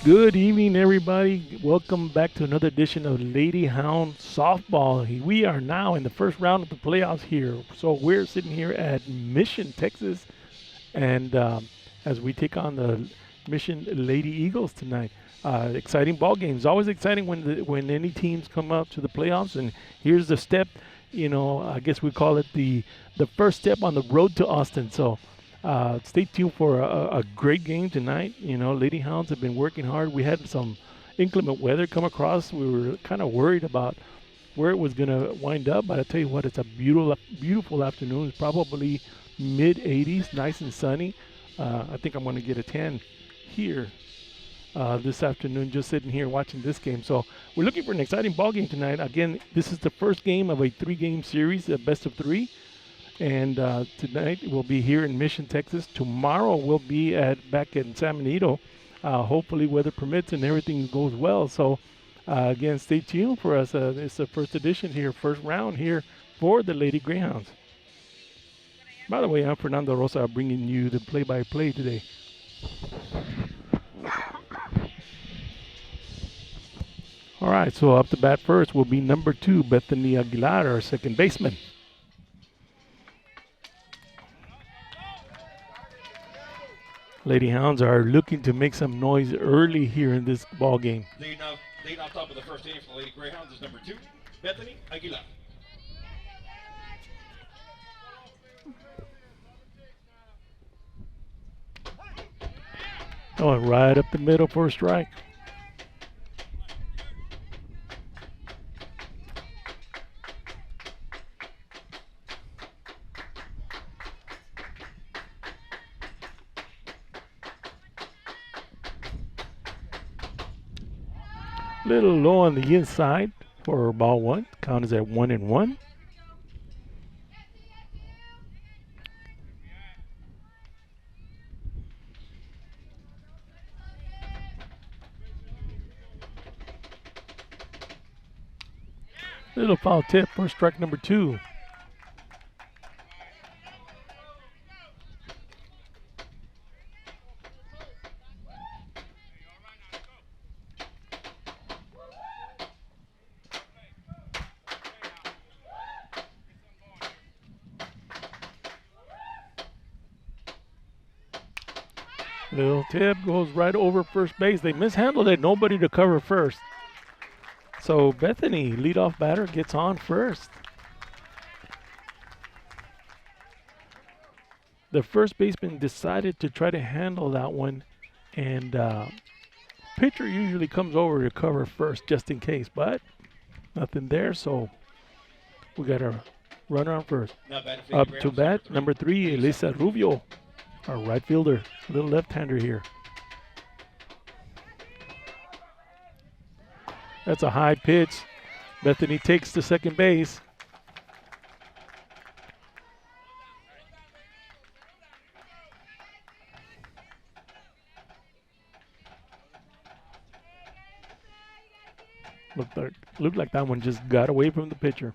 Good evening, everybody. Welcome back to another edition of Lady Hound Softball. We are now in the first round of the playoffs here. So we're sitting here at Mission, Texas, and as we take on the Mission Lady Eagles tonight. Exciting ball games. Always exciting when any teams come up to the playoffs. And here's the step. I guess we call it the first step on the road to Austin. So stay tuned for a great game tonight. Lady Hounds have been working hard. We had some inclement weather come across. We were kind of worried about where it was going to wind up, but I tell you what, it's a beautiful afternoon. It's probably mid 80s, nice and sunny. I think I'm going to get a tan here this afternoon, just sitting here watching this game. So we're looking for an exciting ball game tonight. Again, this is the first game of a 3-game series, a best of 3. And tonight we'll be here in Mission, Texas. Tomorrow we'll be back in San Benito. Hopefully weather permits and everything goes well. So again, stay tuned for us. It's the first edition here, first round here for the Lady Greyhounds. By the way, I'm Fernando Rosa, bringing you the play-by-play today. All right, so up to bat first will be number 2, Bethany Aguilar, our second baseman. Lady Hounds are looking to make some noise early here in this ball game. Leading off top of the first inning for the Lady Greyhounds is number 2, Bethany Aguilar. Going right up the middle for a strike. Little low on the inside for ball 1. Count is at 1-1. Little foul tip for strike number 2. Little tip goes right over first base. They mishandled it. Nobody to cover first. So Bethany, leadoff batter, gets on first. The first baseman decided to try to handle that one, and pitcher usually comes over to cover first just in case, but nothing there. So we got a runner on first. Up to bat, number 3, Elisa Rubio, our right fielder, little left-hander here. That's a high pitch. Bethany takes to second base. Looked like that one just got away from the pitcher.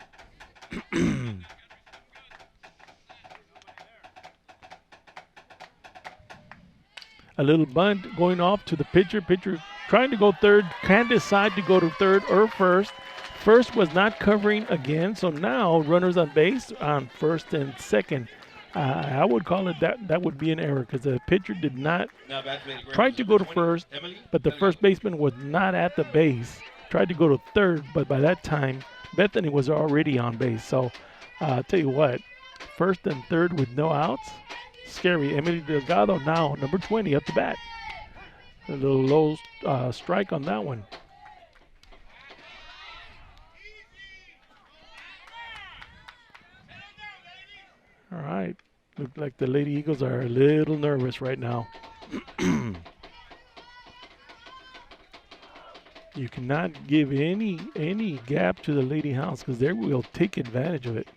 A little bunt going off to the pitcher. Pitcher trying to go third, can decide to go to third or first. First was not covering again, so now runners on base on first and second. I would call it that would be an error because the pitcher did not try to go to first, but the first baseman was not at the base. Tried to go to third, but by that time, Bethany was already on base. So I'll tell you what, first and third with no outs. Scary. Emily Delgado now, number 20, up the bat. A little low strike on that one. All right. Look like the Lady Eagles are a little nervous right now. You cannot give any gap to the Lady Hounds because they will take advantage of it.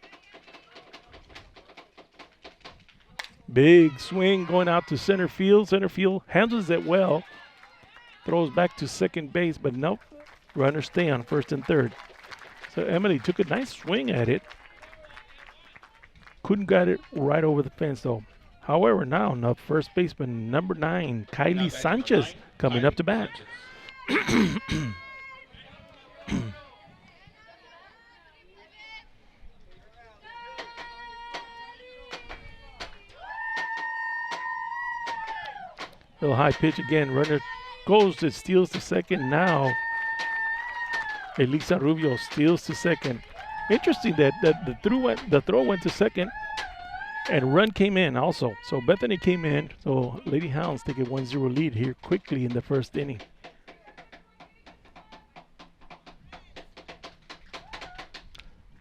Big swing going out to center field. Center field handles it well. Throws back to second base, but nope. Runners stay on first and third. So Emily took a nice swing at it. Couldn't get it right over the fence though. However, now the first baseman, number 9, Kylie Sanchez, coming up to bat. Little high pitch again. Runner goes to steals to second. Now Elisa Rubio steals to second. Interesting that the throw went to second, and run came in also. So Bethany came in. So Lady Hounds take a 1-0 lead here quickly in the first inning.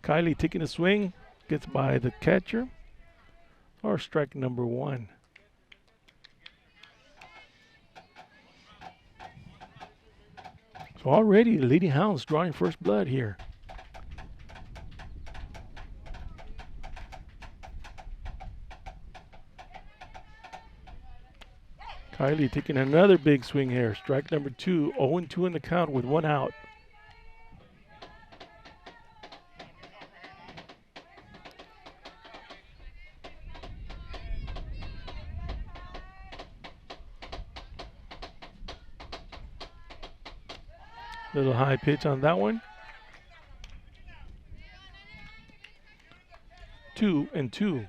Kylie taking a swing, gets by the catcher, or strike number 1. So already the Lady Hounds drawing first blood here. Kylie taking another big swing here. Strike number 2, 0-2 in the count with 1 out. Little high pitch on that one. 2-2.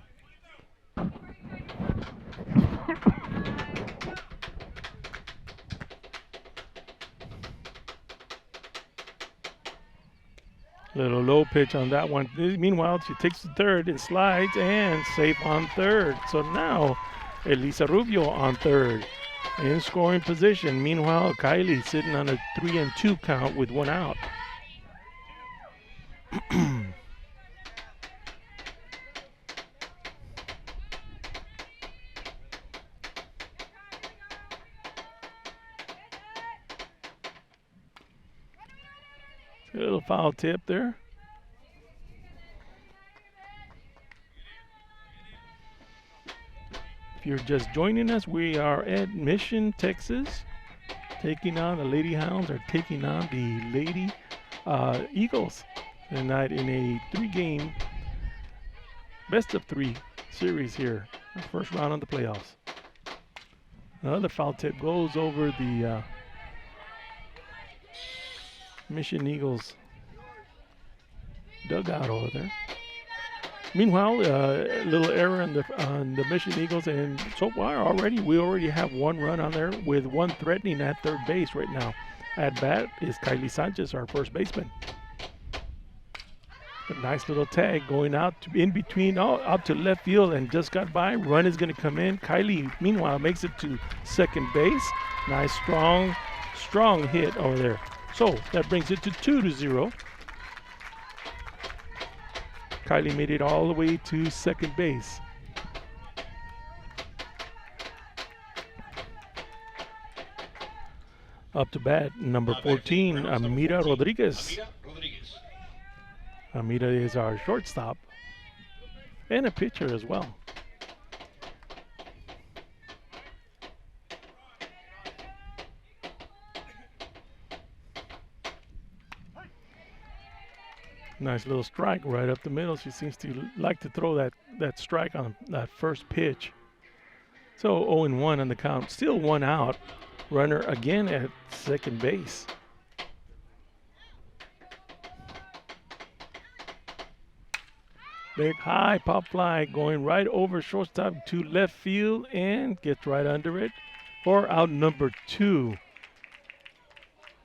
Little low pitch on that one. Meanwhile, she takes the third and slides and safe on third. So now Elisa Rubio on third in scoring position. Meanwhile, Kylie sitting on a 3-2 count with 1 out. A little foul tip there. If you're just joining us, we are at Mission, Texas, taking on the Lady Hounds, or taking on the Lady Eagles tonight in a 3-game best-of-3 series here, the first round of the playoffs. Another foul tip goes over the Mission Eagles dugout over there. Meanwhile, a little error on the Mission Eagles, and so far we already have 1 run on there with 1 threatening at third base right now. At bat is Kylie Sanchez, our first baseman. A nice little tag going out in between, out to left field, and just got by. Run is going to come in. Kylie, meanwhile, makes it to second base. Nice, strong hit over there. So that brings it to 2-0. Kylie made it all the way to second base. Up to bat, number 14, Amira Rodriguez. Amira is our shortstop and a pitcher as well. Nice little strike right up the middle. She seems to like to throw that strike on that first pitch. So 0-1 on the count. Still 1 out. Runner again at second base. Big high pop fly going right over shortstop to left field and gets right under it for out number 2.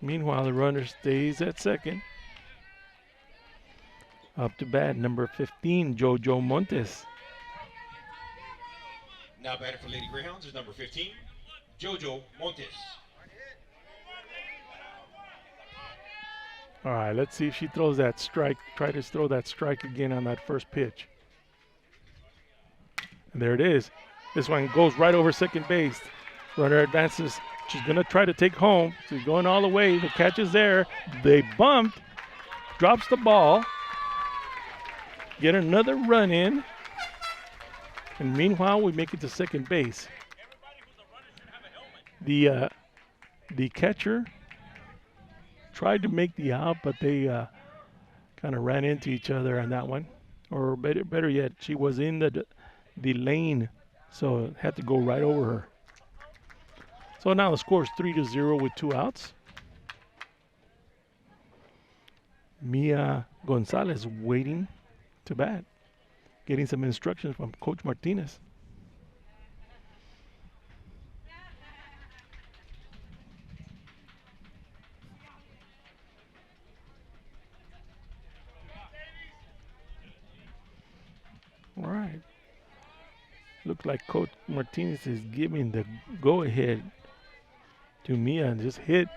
Meanwhile, the runner stays at second. Up to bat, number 15, Jojo Montes. Now batting for Lady Greyhounds is number 15, Jojo Montes. All right, let's see if she throws that strike. Try to throw that strike again on that first pitch. And there it is. This one goes right over second base. Runner advances. She's going to try to take home. She's going all the way. The catch is there. They bumped. Drops the ball. Get another run in. And meanwhile, we make it to second base. The catcher tried to make the out, but they kind of ran into each other on that one. Or better yet, she was in the lane so it had to go right over her. So now the score is 3-0 with 2 outs. Mia Gonzalez waiting to bat, getting some instructions from Coach Martinez. All right. Looks like Coach Martinez is giving the go-ahead to Mia and just hit.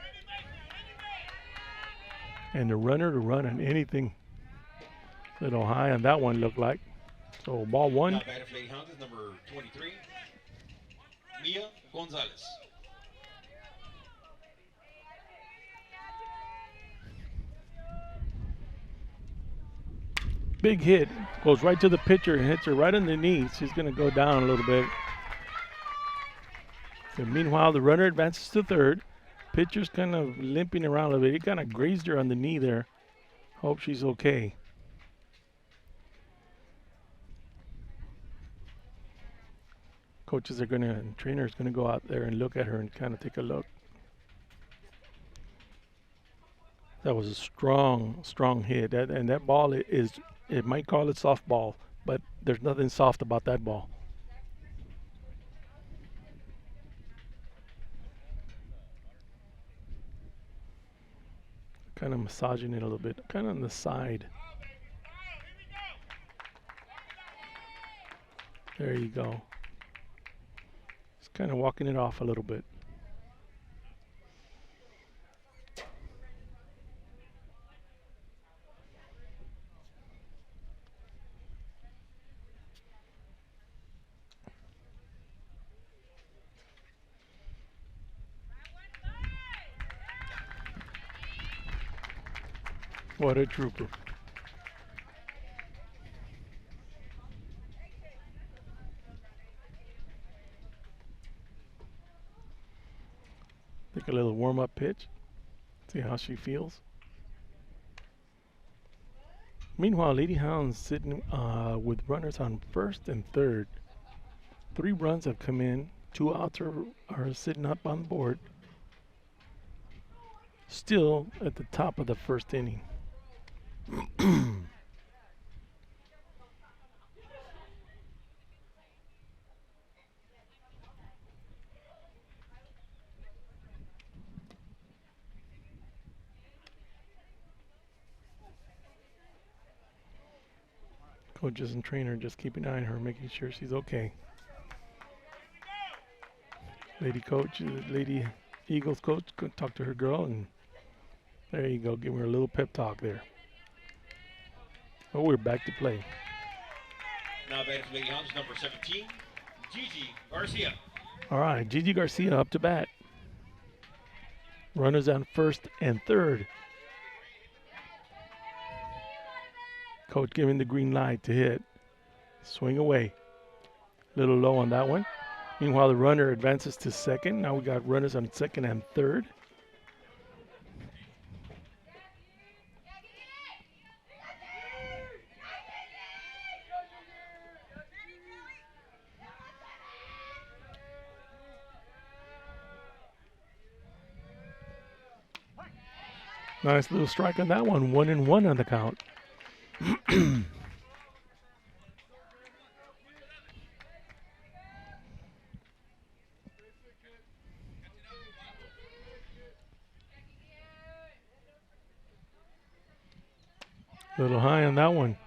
And the runner to run on anything. Little high on that one looked like. So ball 1. Now batter for Lady Hounds is number 23, Mia Gonzalez. Big hit. Goes right to the pitcher and hits her right on the knee. She's going to go down a little bit. So meanwhile, the runner advances to third. Pitcher's kind of limping around a little bit. He kind of grazed her on the knee there. Hope she's okay. Coaches are going to, and trainers going to go out there and look at her and kind of take a look. That was a strong hit. And that ball is, it might call it softball, but there's nothing soft about that ball. Kind of massaging it a little bit, kind of on the side. There you go. Just kind of walking it off a little bit. What a trooper. Take a little warm-up pitch. See how she feels. Meanwhile, Lady Hounds sitting with runners on first and third. 3 runs have come in. 2 outs are sitting up on the board. Still at the top of the first inning. Coaches and trainer just keep an eye on her, making sure she's okay. Lady coach, Lady Eagles coach, go talk to her girl, and there you go, give her a little pep talk there. Oh, we're back to play. Now batter for Lady Hounds is number 17, Gigi Garcia. All right, Gigi Garcia up to bat. Runners on first and third. Coach giving the green light to hit. Swing away. Little low on that one. Meanwhile, the runner advances to second. Now we got runners on second and third. Nice little strike on that one. 1-1 on the count. Little high on that one.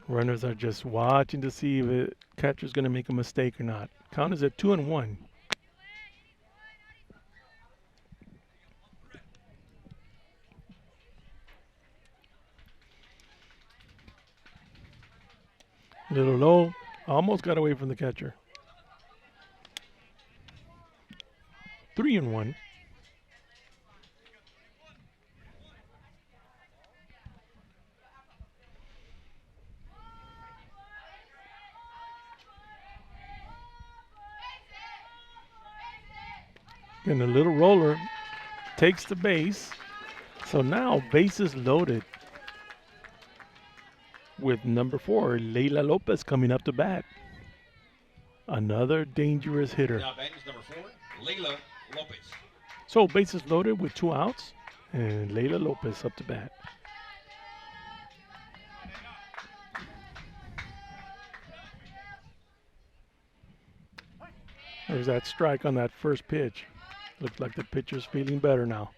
Runners are just watching to see if the catcher's going to make a mistake or not. Count is at 2-1. Little low, almost got away from the catcher. 3-1. And a little roller takes the base. So now bases loaded with number 4, Leila Lopez, coming up to bat. Another dangerous hitter. Now batting is number 4, Leila Lopez. So bases loaded with 2 outs, and Leila Lopez up to bat. There's that strike on that first pitch. Looks like the pitcher's feeling better now.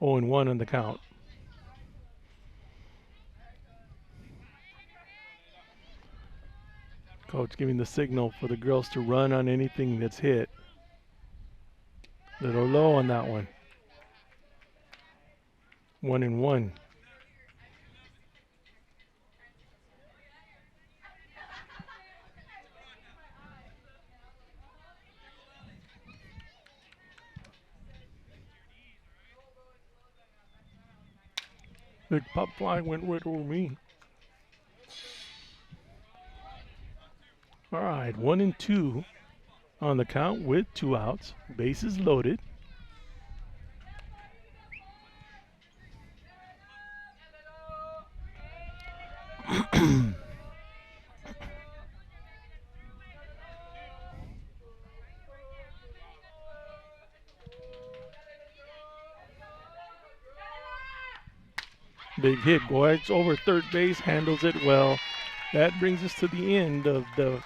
0-1 on the count. Coach giving the signal for the girls to run on anything that's hit. Little low on that one. 1-1. Big pop fly went right over me. All right, 1-2 on the count with 2 outs. Bases loaded. Big hit, Goetz over third base, handles it well. That brings us to the end of the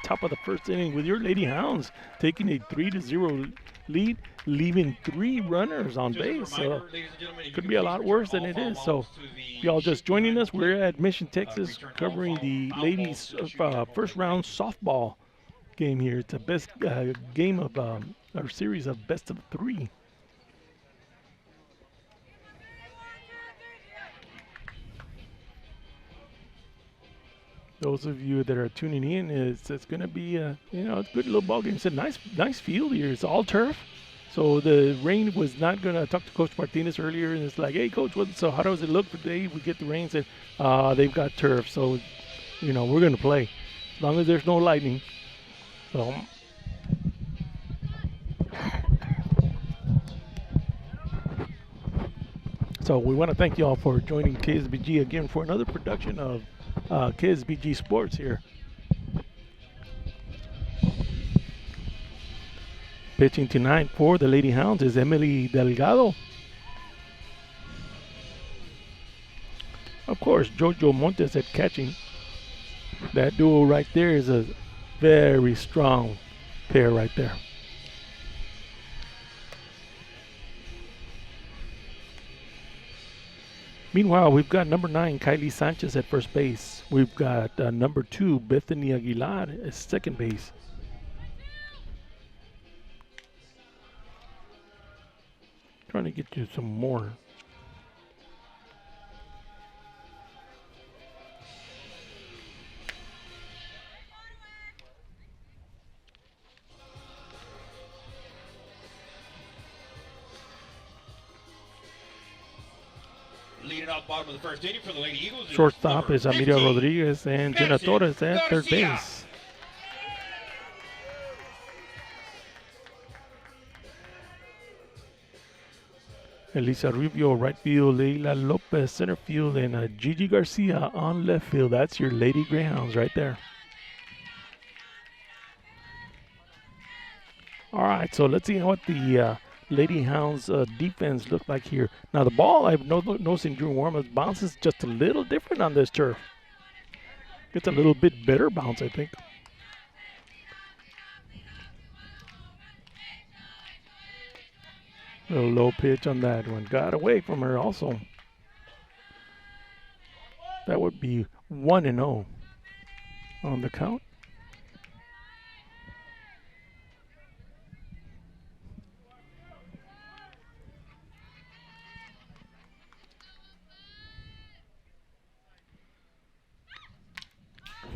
top of the first inning with your Lady Hounds taking a 3-0 lead, leaving 3 runners on base. So could be a lot worse than it is. So if y'all just joining us, we're at Mission, Texas, covering the ladies' first round softball game here. It's a best game of our series of best of 3. Those of you that are tuning in, it's going to be a it's a good little ball game. It's a nice field here. It's all turf, so the rain was not going to. Talk to Coach Martinez earlier, and it's like, hey, Coach, so how does it look today? We get the rain. Said they've got turf, so we're going to play as long as there's no lightning. So we want to thank you all for joining KSBG again for another production of KSBG Sports here. Pitching tonight for the Lady Hounds is Emily Delgado. Of course, Jojo Montes at catching. That duo right there is a very strong pair right there. Meanwhile, we've got number 9, Kylie Sanchez at first base. We've got number 2, Bethany Aguilar at second base. Trying to get you some more. Leading off bottom of the first inning for the Lady Eagles. Shortstop is Amiria Rodriguez and Jenna Torres at third base. Elisa Rubio right field, Leila Lopez center field, and Gigi Garcia on left field. That's your Lady Greyhounds right there. All right, so let's see what the Lady Hounds defense look like here. Now the ball, I've noticed during warm-ups, bounces just a little different on this turf. It's a little bit better bounce, I think. A little low pitch on that one. Got away from her also. That would be 1-0 on the count.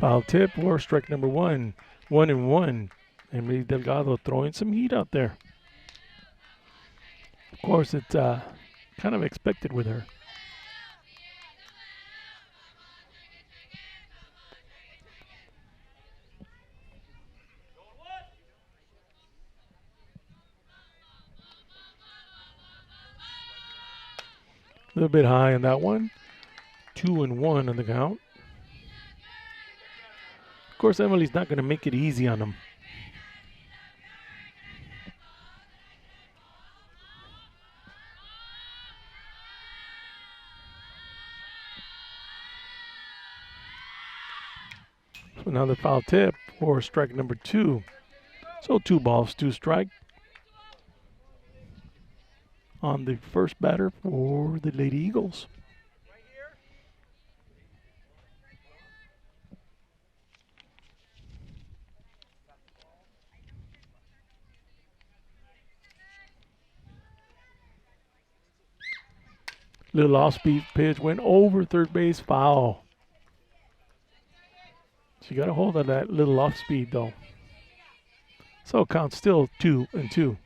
Foul tip or strike number 1. 1-1. Emily Delgado throwing some heat out there. Of course, it's kind of expected with her. A little bit high on that one. 2-1 on the count. Of course, Emily's not going to make it easy on them. So another foul tip for strike number 2. So 2 balls, 2 strike on the first batter for the Lady Eagles. Little off-speed pitch went over third base, foul. She got a hold of that little off-speed though. So count still 2-2.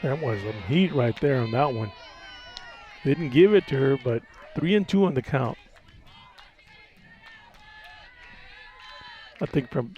That was some heat right there on that one. Didn't give it to her, but 3-2 on the count. I think from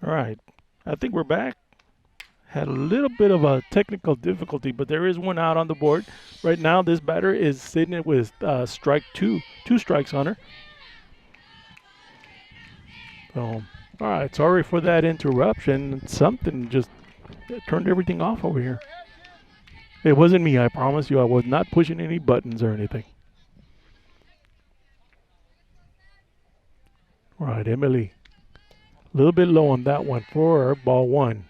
all right. I think we're back. Had a little bit of a technical difficulty, but there is one out on the board. Right now, this batter is sitting with strike 2. 2 strikes on her. So, all right. Sorry for that interruption. Something just turned everything off over here. It wasn't me, I promise you. I was not pushing any buttons or anything. All right, Emily. A little bit low on that one for ball 1.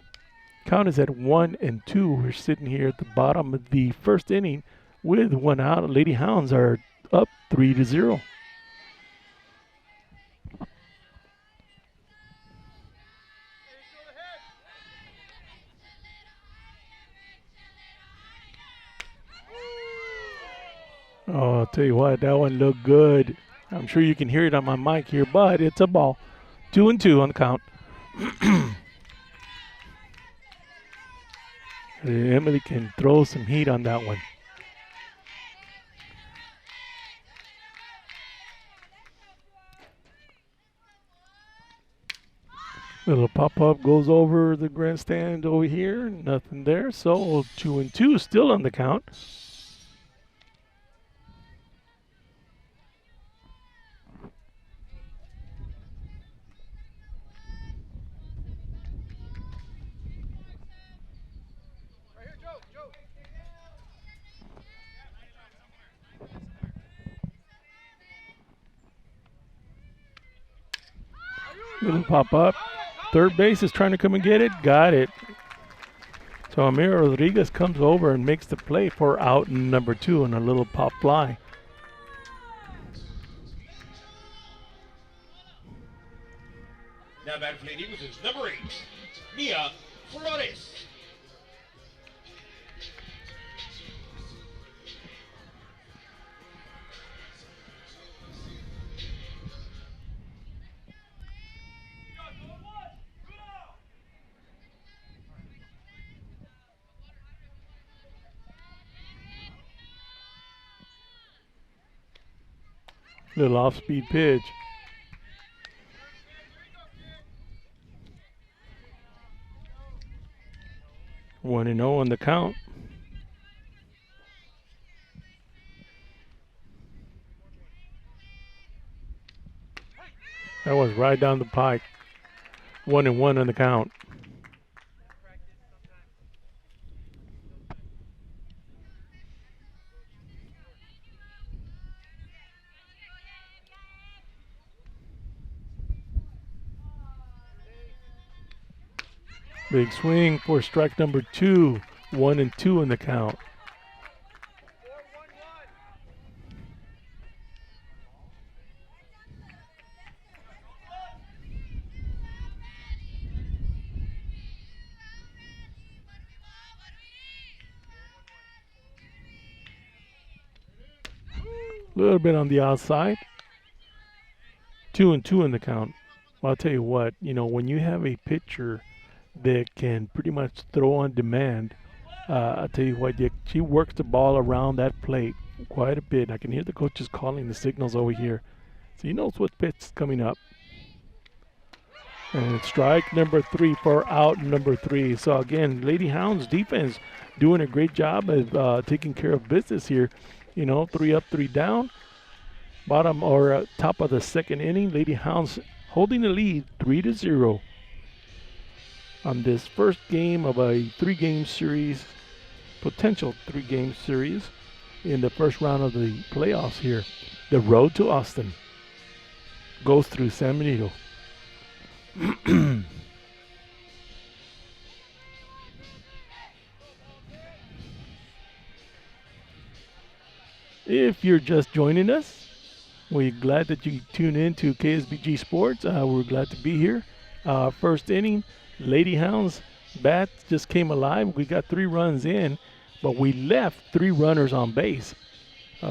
Count is at 1-2. We're sitting here at the bottom of the first inning with 1 out. Lady Hounds are up 3-0. Oh, I'll tell you what, that one looked good. I'm sure you can hear it on my mic here, but it's a ball. 2-2 on the count. Emily can throw some heat on that one. Little pop-up goes over the grandstand over here. Nothing there. So 2-2 still on the count. Little pop-up. Third base is trying to come and get it. Got it. So Amir Rodriguez comes over and makes the play for out number 2 on a little pop fly. Now batting for Lady Eagles is number 8, Mia Flores. Little off-speed pitch. One and 0 on the count. That was right down the pike. 1 and 1 on the count. Big swing for strike number 2. 1 and 2 in the count. A little bit on the outside. 2 and 2 in the count. Well, I'll tell you what, when you have a pitcher that can pretty much throw on demand, I'll tell you what, she works the ball around that plate quite a bit. I can hear the coaches calling the signals over here. So he knows what pitch is coming up. And strike number 3 for out number 3. So again, Lady Hounds defense doing a great job of taking care of business here. 3 up, 3 down. Bottom or top of the second inning, Lady Hounds holding the lead 3-0 on this first game of a 3-game series, potential 3-game series in the first round of the playoffs here. The road to Austin goes through San Benito. If you're just joining us, we're glad that you tune in to KSBG Sports. We're glad to be here. First inning, Lady Hounds bats just came alive. We got 3 runs in, but we left 3 runners on base.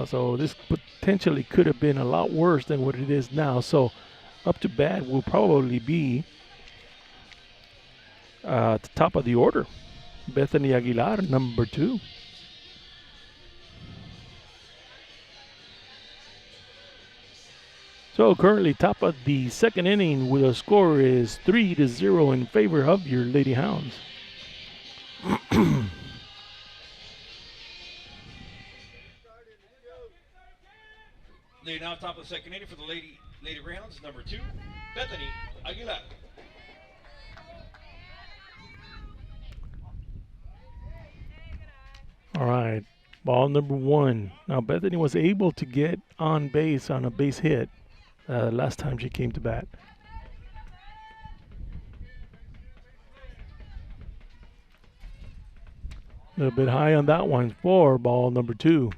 So this potentially could have been a lot worse than what it is now. So up to bat will probably be at the top of the order. Bethany Aguilar, number 2. So currently top of the second inning with a score is 3-0 in favor of your Lady Hounds. Leading out top of the second inning for the Lady Greyhounds, number 2, Bethany Aguilar. All right, ball number 1. Now Bethany was able to get on base on a base hit last time she came to bat. A little bit high on that one for ball number 2.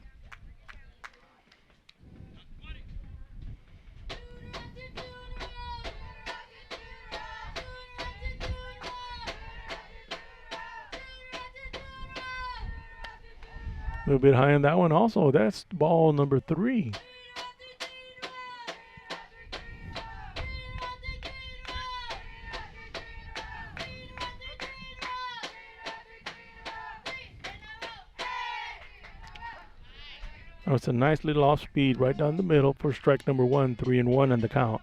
A little bit high on that one also. That's ball number 3. Oh, it's a nice little off speed right down the middle for strike number 1, 3-1 on the count.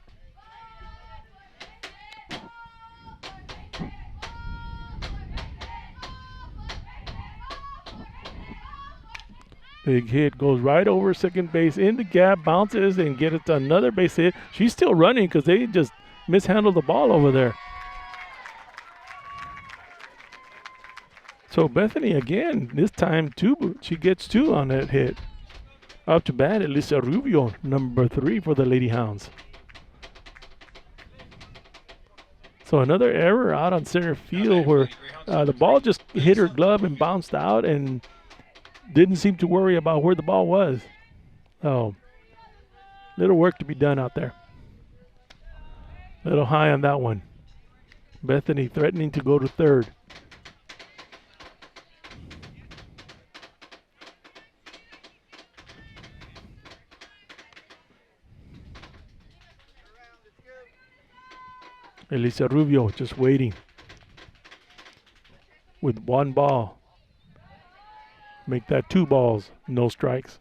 Big hit goes right over second base in the gap, bounces and gets another base hit. She's still running because they just mishandled the ball over there. So Bethany again, this time she gets 2 on that hit. Up to bat, Elisa Rubio, number 3 for the Lady Hounds. So another error out on center field where the ball just hit her glove and bounced out and didn't seem to worry about where the ball was. Oh, little work to be done out there. Little high on that one. Bethany threatening to go to third. Elisa Rubio just waiting with 1 ball. Make that 2 balls, no strikes.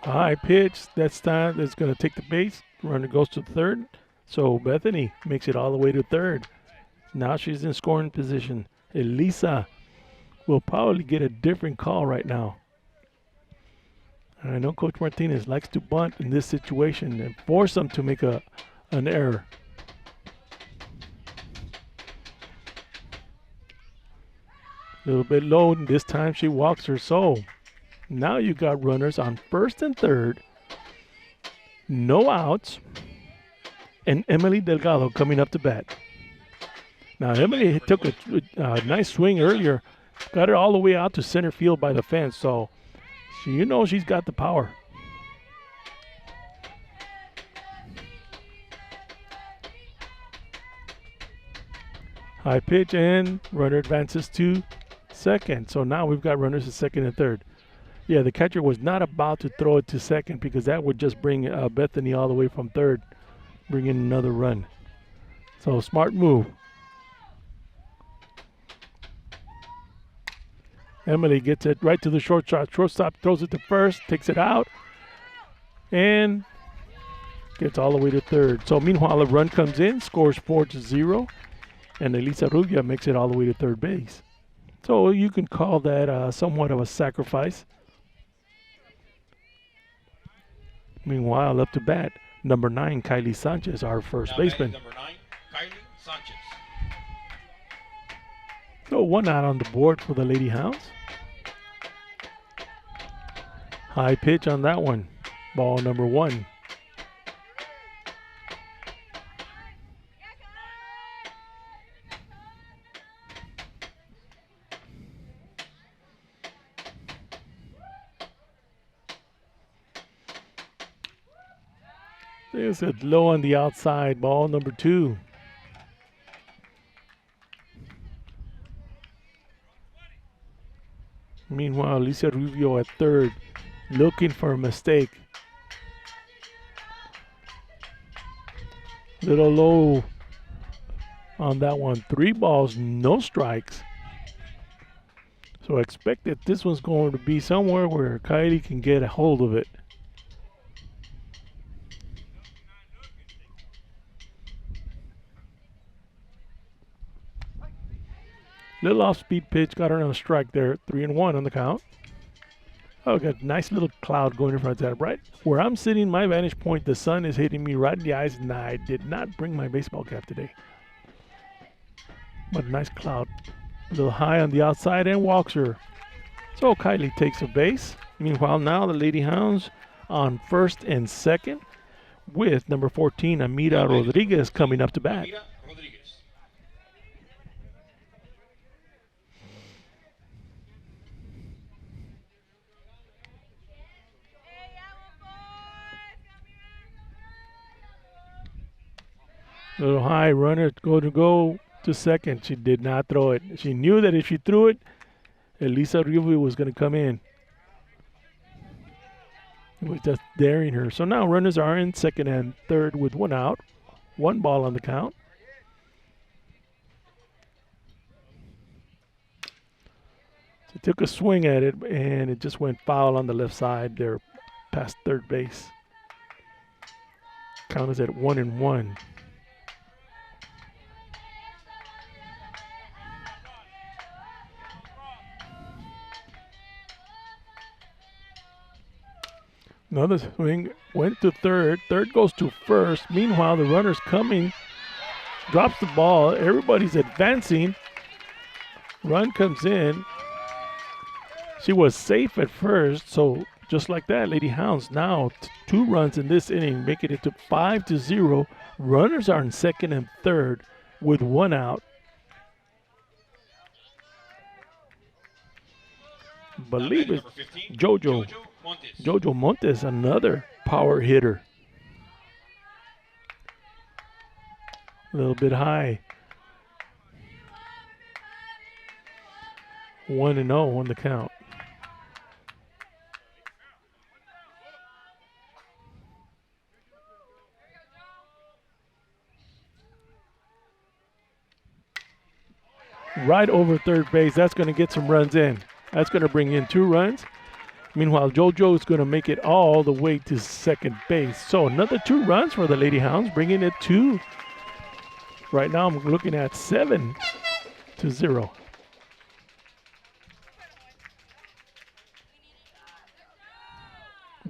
High pitch. That's time. That's going to take the base. Runner goes to third. So Bethany makes it all the way to third. Now she's in scoring position. Elisa will probably get a different call right now. I know Coach Martinez likes to bunt in this situation and force them to make an error. A little bit low, and this time she walks her soul. Now you got runners on first and third, no outs, and Emily Delgado coming up to bat. Now Emily took a nice swing earlier, got it all the way out to center field by the fence, so she's got the power. High pitch and runner advances to second. So now we've got runners at second and third. Yeah, the catcher was not about to throw it to second because that would just bring Bethany all the way from third, bring in another run. So smart move. Emily gets it right to the shortstop. Shortstop throws it to first, takes it out, and gets all the way to third. So meanwhile, a run comes in, scores 4-0, and Elisa Rubia makes it all the way to third base. So you can call that somewhat of a sacrifice. Meanwhile, up to bat, number 9, Kylie Sanchez, our first baseman. Number 9, Kylie Sanchez. So 1 out on the board for the Lady Hounds. High pitch on that one. Ball number 1. There's a low on the outside. Ball number 2. Meanwhile, Lisa Rubio at third, looking for a mistake. Little low on that one. 3 balls, no strikes. So expect that this one's going to be somewhere where Kylie can get a hold of it. Little off-speed pitch, got her on a strike there. 3-1 on the count. Oh, got a nice little cloud going in front of that. Right where I'm sitting, my vantage point, the sun is hitting me right in the eyes, and I did not bring my baseball cap today. But a nice cloud. A little high on the outside and walks her. So Kylie takes a base. Meanwhile, now the Lady Hounds on first and second with number 14, Amira Rodriguez, coming up to bat. Little high runner go to second. She did not throw it. She knew that if she threw it, Elisa Rubio was going to come in. It was just daring her. So now runners are in second and third with 1 out. 1 ball on the count. She took a swing at it, and it just went foul on the left side there past third base. Count is at 1-1. Another swing, went to third. Third goes to first. Meanwhile, the runner's coming, drops the ball. Everybody's advancing. Run comes in. She was safe at first, so just like that, Lady Hounds now 2 runs in this inning, making it to 5-0. Runners are in second and third with 1 out. Believe it, Jojo Montes, another power hitter. A little bit high. 1-0 on the count. Right over third base. That's going to get some runs in. That's going to bring in 2 runs. Meanwhile, JoJo is going to make it all the way to second base. So another 2 runs for the Lady Hounds, bringing it to, right now I'm looking at 7-0.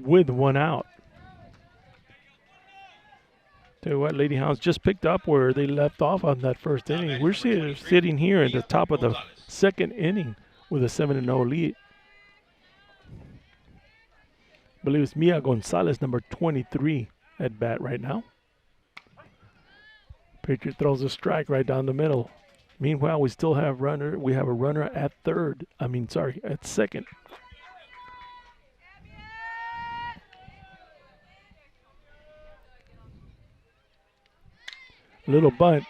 With 1 out. Tell you what, Lady Hounds just picked up where they left off on that first inning. We're sitting here at the top of the second inning with a 7-0 lead. I believe it's Mia Gonzalez, number 23, at bat right now. Pitcher throws a strike right down the middle. Meanwhile, we still have we have a runner at at second. Little bunt.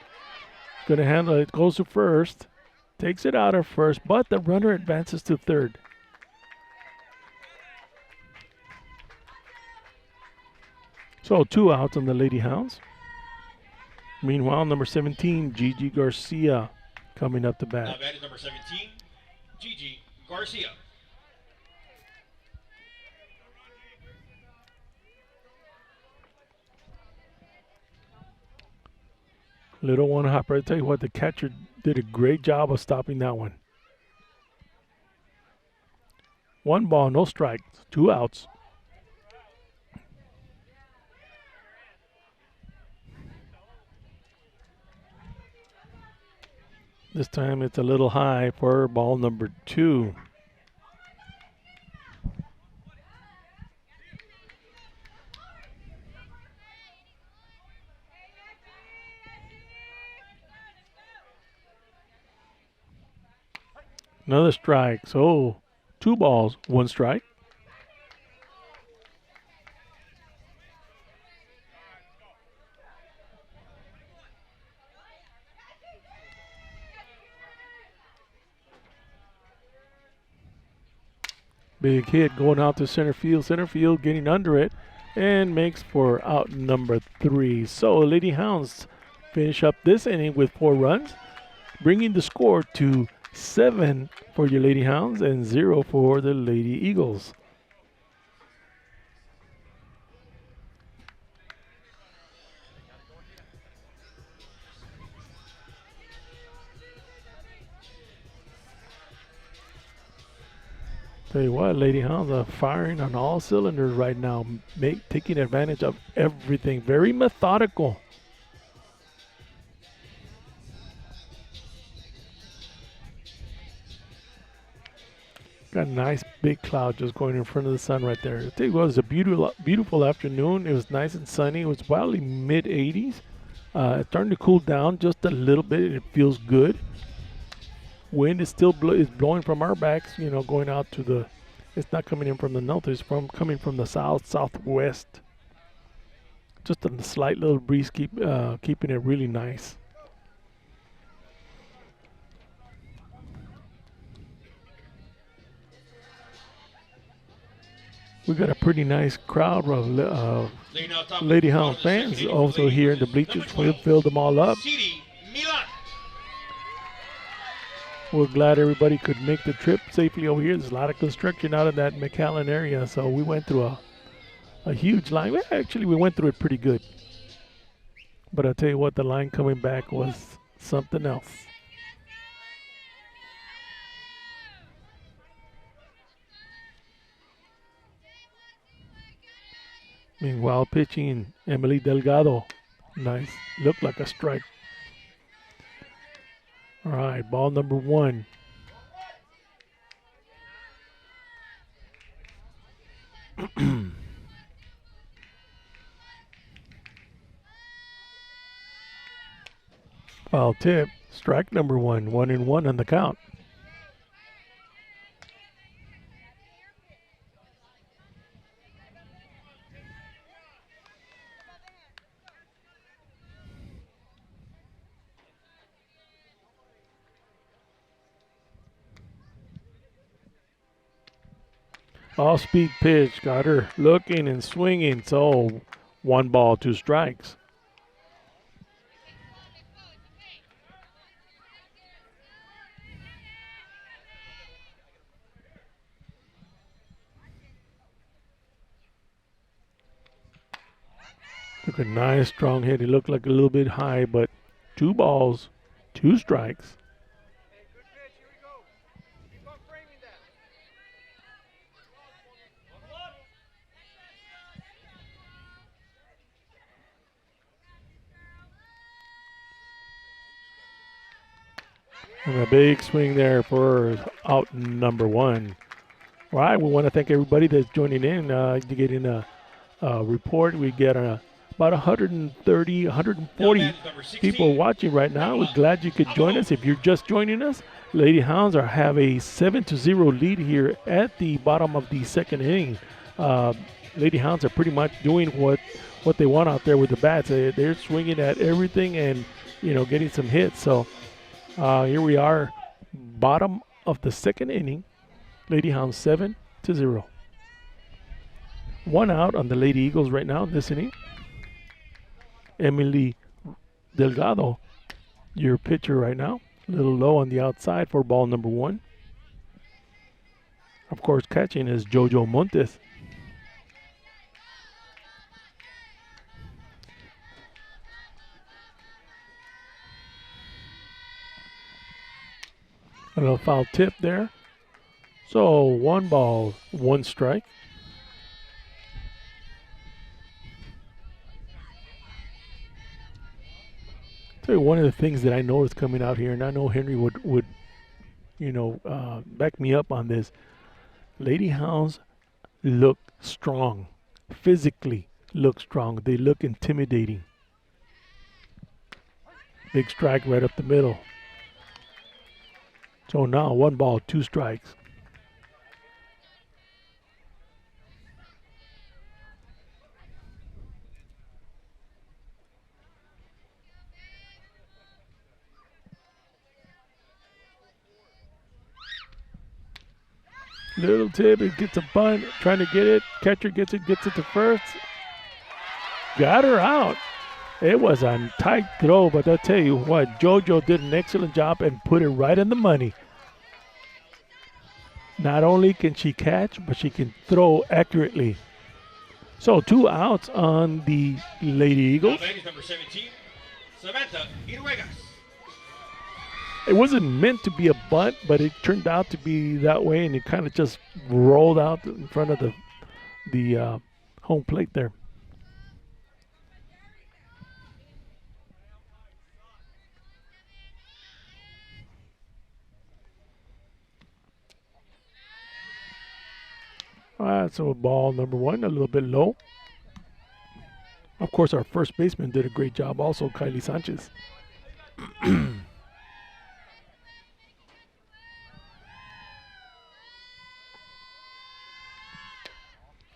Going to handle it. Goes to first. Takes it out of first, but the runner advances to third. So 2 outs on the Lady Hounds. Meanwhile, number 17, Gigi Garcia, coming up to bat. Now bat is number 17, Gigi Garcia. Little one hopper. I tell you what, the catcher did a great job of stopping that one. 1 ball, no strikes, 2 outs. This time it's a little high for ball number 2. Another strike. So 2 balls, 1 strike. Big hit going out to center field. Center field getting under it and makes for out number 3. So Lady Hounds finish up this inning with 4 runs, bringing the score to 7 for your Lady Hounds and 0 for the Lady Eagles. Tell you what, Lady Hounds are firing on all cylinders right now, taking advantage of everything. Very methodical. Got a nice big cloud just going in front of the sun right there. I tell you what, it was a beautiful afternoon. It was nice and sunny. It was probably mid-80s. It's starting to cool down just a little bit. It feels good. Wind is still blowing from our backs, going out to the, it's not coming in from the north, it's coming from the southwest. Just a slight little breeze keeping it really nice. We got a pretty nice crowd of Lady Hound fans also here in the bleachers. We'll fill them all up. We're glad everybody could make the trip safely over here. There's a lot of construction out of that McAllen area, so we went through a huge line. Well, actually, we went through it pretty good. But I'll tell you what, the line coming back was something else. Meanwhile, pitching Emily Delgado. Nice. Looked like a strike. All right, ball number 1. Foul tip. Strike number 1. 1-1 on the count. Off-speed pitch, got her looking and swinging, so 1 ball, 2 strikes. Took a nice strong hit. It looked like a little bit high, but 2 balls, 2 strikes. And a big swing there for out number 1. All right, we want to thank everybody that's joining in to get in a report. We get about 130, 140 people watching right now. We're glad you could join us. If you're just joining us, Lady Hounds have a 7-0 lead here at the bottom of the second inning. Lady Hounds are pretty much doing what they want out there with the bats. They're swinging at everything and getting some hits. So here we are, bottom of the second inning. Lady Hounds 7-0. 1 out on the Lady Eagles right now this inning. Emily Delgado, your pitcher right now. A little low on the outside for ball number 1. Of course, catching is Jojo Montes. A little foul tip there. So 1 ball, 1 strike. Tell you one of the things that I noticed coming out here, and I know Henry would back me up on this. Lady Hounds look strong, physically look strong. They look intimidating. Big strike right up the middle. So now 1 ball, 2 strikes. Little tip, it gets a bunt, trying to get it. Catcher gets it to first. Got her out. It was a tight throw, but I'll tell you what, JoJo did an excellent job and put it right in the money. Not only can she catch, but she can throw accurately. So 2 outs on the Lady Eagles. Ladies, number 17, Samantha Iruegas. It wasn't meant to be a bunt, but it turned out to be that way, and it kind of just rolled out in front of the home plate there. All right, so ball number 1, a little bit low. Of course, our first baseman did a great job also, Kylie Sanchez.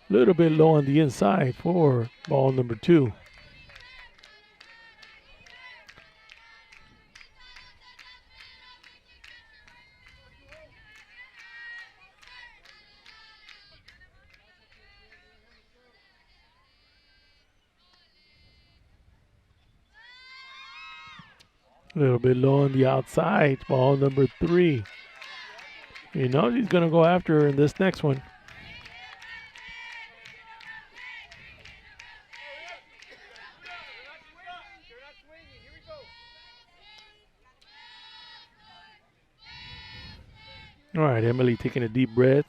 Little bit low on the inside for ball number 2. A little bit low on the outside, ball number 3. He's going to go after her in this next one. All right, Emily taking a deep breath,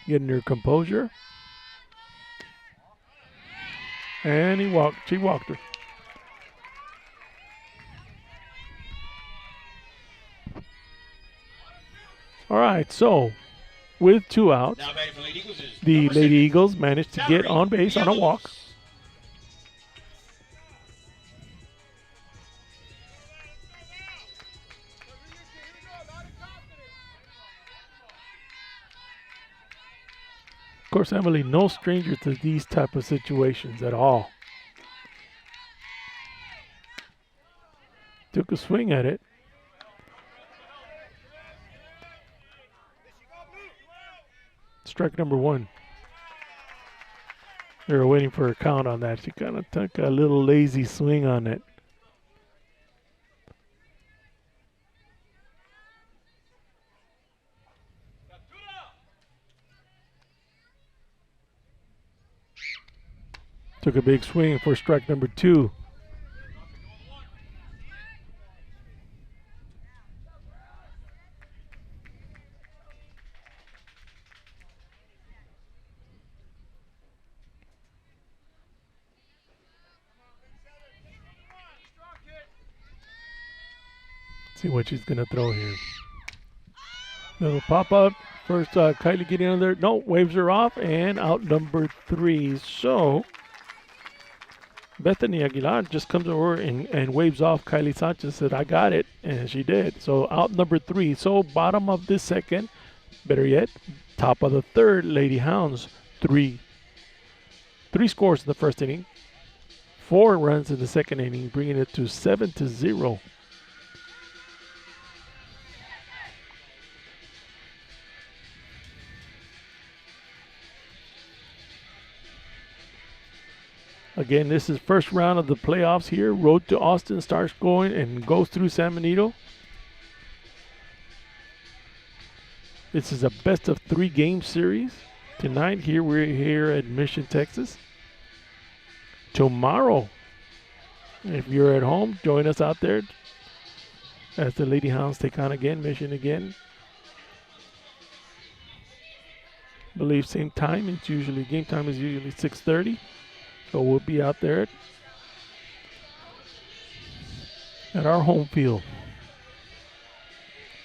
getting her composure. And she walked her. All right, so with 2 outs, the Lady Eagles managed to get on base on a walk. Of course, Emily, no stranger to these type of situations at all. Took a swing at it. Strike number 1. They were waiting for a count on that. She kind of took a little lazy swing on it. Took a big swing for strike number 2. See what she's gonna throw here. Little pop up. First, Kylie getting under there. No, waves her off and out number 3. So Bethany Aguilar just comes over and waves off Kylie Sanchez. Said, "I got it," and she did. So out number 3. So bottom of this second. Better yet, top of the third. Lady Hounds 3 scores in the first inning. 4 runs in the second inning, bringing it to 7-0. Again, this is first round of the playoffs here. Road to Austin starts going and goes through San Benito. This is a best of 3 game series. Tonight here we're here at Mission, Texas. Tomorrow, if you're at home, join us out there as the Lady Hounds take on again, Mission again. I believe same time. It's usually game time is usually 6:30. So we'll be out there at our home field.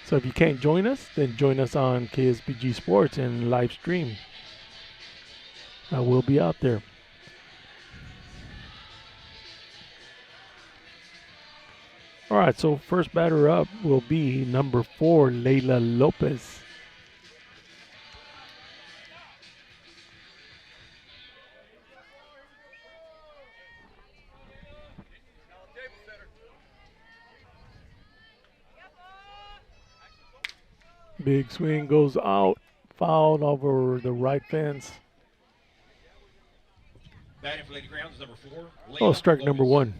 So if you can't join us, then join us on KSBG Sports and live stream. We'll be out there. All right, so first batter up will be number 4, Layla Lopez. Big swing goes out, fouled over the right fence. Batting for Lady Grounds, number 4. Oh, strike number 1.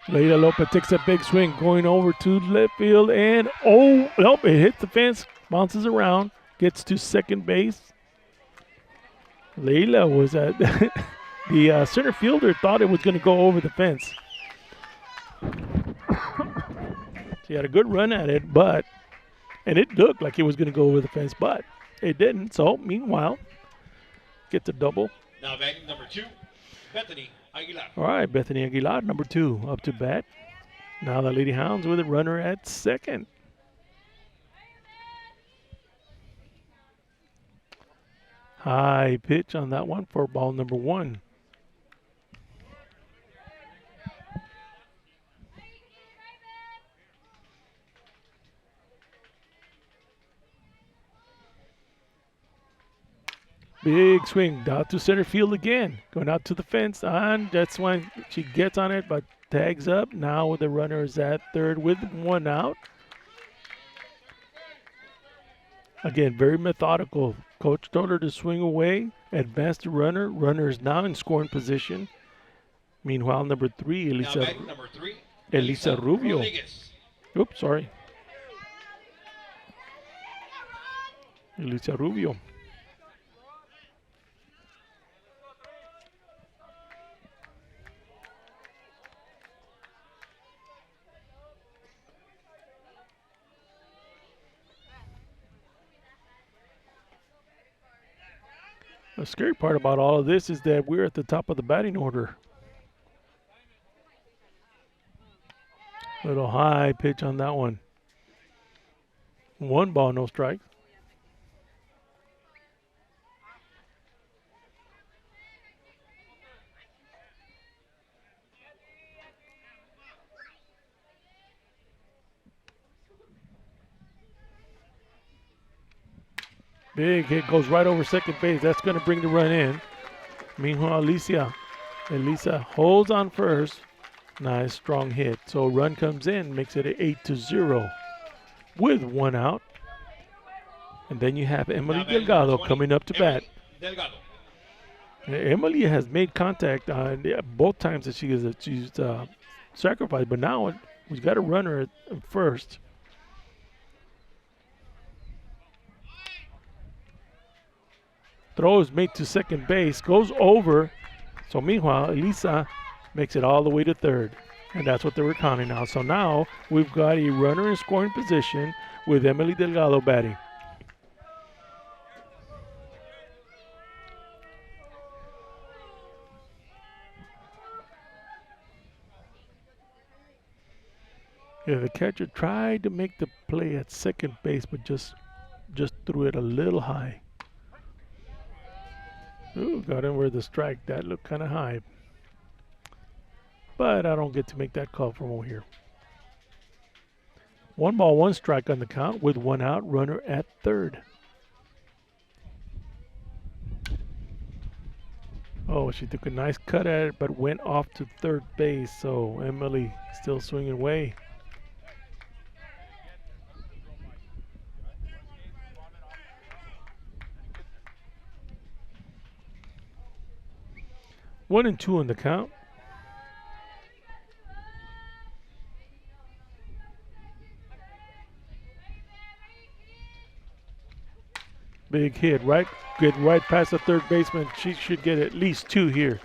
Layla Lopez takes a big swing, going over to left field, and oh, nope, it hits the fence, bounces around, gets to second base. Layla was at the center fielder thought it was going to go over the fence. She had a good run at it, and it looked like it was going to go over the fence, but it didn't. So meanwhile, gets a double. Now batting number 2, Bethany Aguilar. All right, Bethany Aguilar, number 2, up to bat. Now the Lady Hounds with a runner at second. High pitch on that one for ball number 1. Big swing out to center field again. Going out to the fence, and that's when she gets on it, but tags up. Now the runner is at third with 1 out. Again, very methodical. Coach told her to swing away, advance the runner. Runner is now in scoring position. Meanwhile, number 3, Elisa Rubio. Rodriguez. Oops, sorry. Elisa Rubio. The scary part about all of this is that we're at the top of the batting order. Little high pitch on that one. 1 ball, no strike. Big hit goes right over second base. That's going to bring the run in. Meanwhile, Elisa holds on first. Nice strong hit. So run comes in, makes it an 8-0 with 1 out. And then you have Emily Delgado coming up to bat. Delgado. Emily has made contact both times that she's sacrificed, but now we've got a runner at first. Throw is made to second base, goes over. So meanwhile, Elisa makes it all the way to third. And that's what they were counting now. So now we've got a runner in scoring position with Emily Delgado batting. Yeah, the catcher tried to make the play at second base, but just threw it a little high. Ooh, got in where the strike. That looked kind of high. But I don't get to make that call from over here. 1 ball, 1 strike on the count with 1 out, runner at third. Oh, she took a nice cut at it, but went off to third base. So Emily still swinging away. One and two on the count. Big hit, right? Get right past the third baseman. She should get at least 2 here.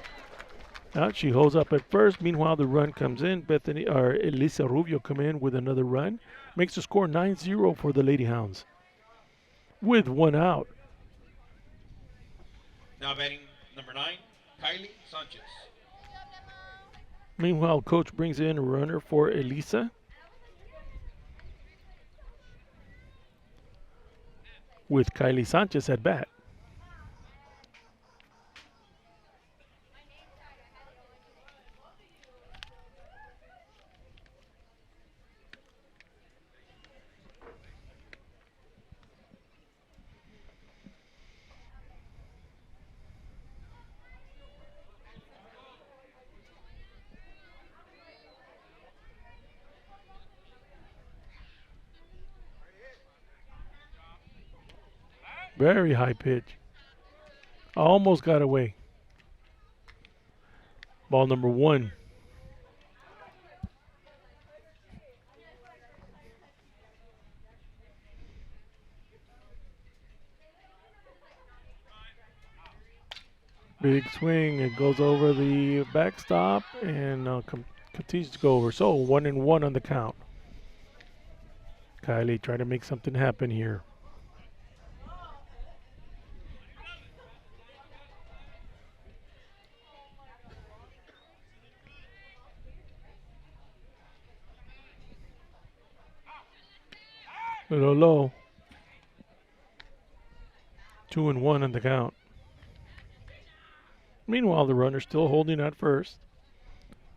Now she holds up at first. Meanwhile, the run comes in. Bethany or Elisa Rubio come in with another run. Makes the score 9-0 for the Lady Hounds. With 1 out. Now batting number 9, Kylie Sanchez. Meanwhile, coach brings in a runner for Elisa. With Kylie Sanchez at bat. Very high pitch. Almost got away. Ball number 1. Big swing. It goes over the backstop and continues to go over. So 1-1 on the count. Kylie trying to make something happen here. Little low. 2-1 on the count. Meanwhile, the runner still holding at first.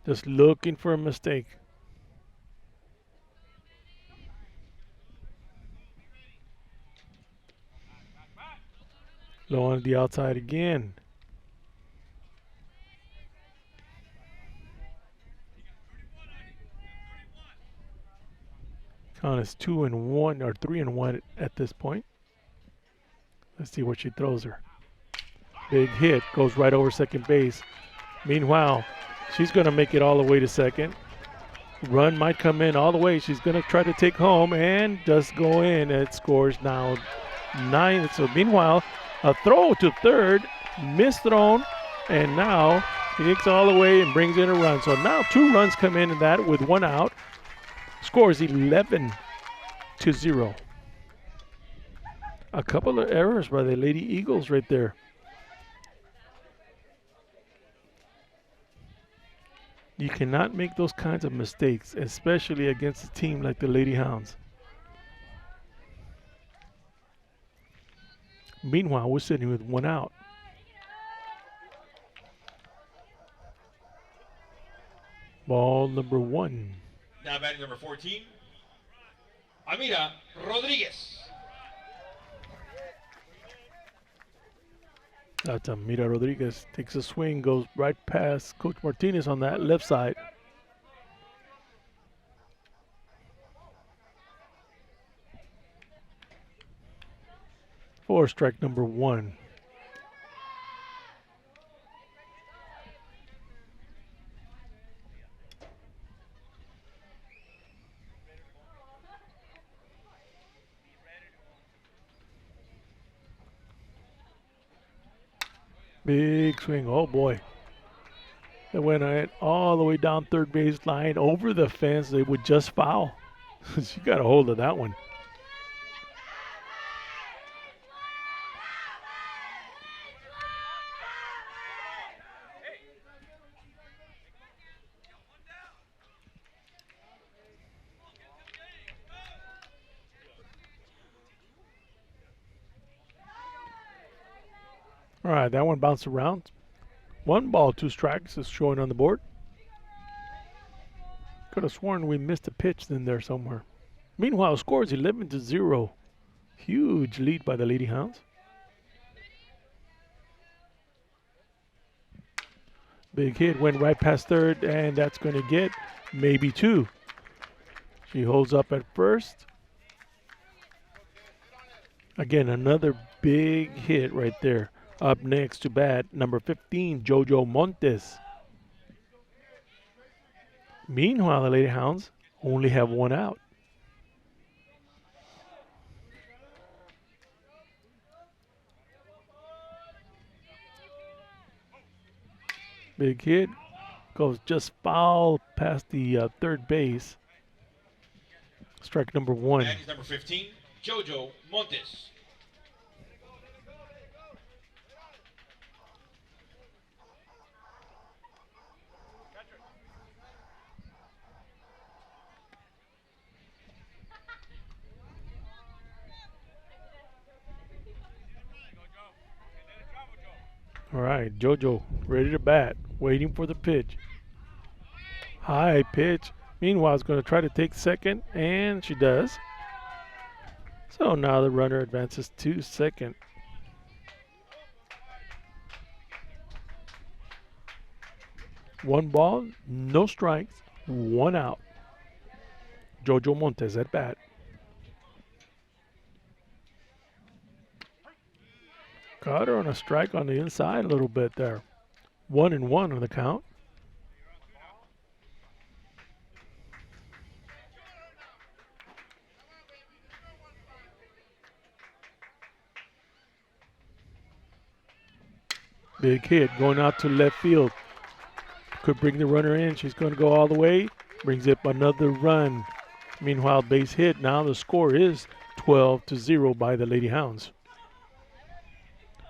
Just looking for a mistake. Low on the outside again. Count is 2-1 or 3-1 at this point. Let's see what she throws her. Big hit, goes right over second base. Meanwhile, she's going to make it all the way to second. Run might come in all the way. She's going to try to take home and just go in. It scores now 9. So meanwhile, a throw to third, misthrown, and now he hits all the way and brings in a run. So now 2 runs come in that with 1 out. Scores 11-0. A couple of errors by the Lady Eagles right there. You cannot make those kinds of mistakes, especially against a team like the Lady Hounds. Meanwhile, we're sitting with 1 out. Ball number 1. Now batting number 14, Amira Rodriguez. That's Amira Rodriguez. Takes a swing, goes right past Coach Martinez on that left side. For strike number 1. Big swing. Oh boy. It went all the way down third base line over the fence. They would just foul. She got a hold of that one. All right, that one bounced around. 1-2 strikes is showing on the board. Could have sworn we missed a pitch in there somewhere. Meanwhile, score is 11-0. Huge lead by the Lady Hounds. Big hit went right past third, and that's going to get maybe 2. She holds up at first. Again, another big hit right there. Up next to bat, number 15, Jojo Montes. Meanwhile, the Lady Hounds only have 1 out. Big hit goes just foul past the third base. Strike number 1. And he's number 15, Jojo Montes. All right, Jojo ready to bat, waiting for the pitch. High pitch. Meanwhile, it's going to try to take second, and she does. So now the runner advances to second. One ball, no strikes, 1 out. Jojo Montes at bat. Caught her on a strike on the inside a little bit there. 1-1 on the count. Big hit going out to left field. Could bring the runner in. She's going to go all the way. Brings up another run. Meanwhile, base hit. Now the score is 12-0 by the Lady Hounds.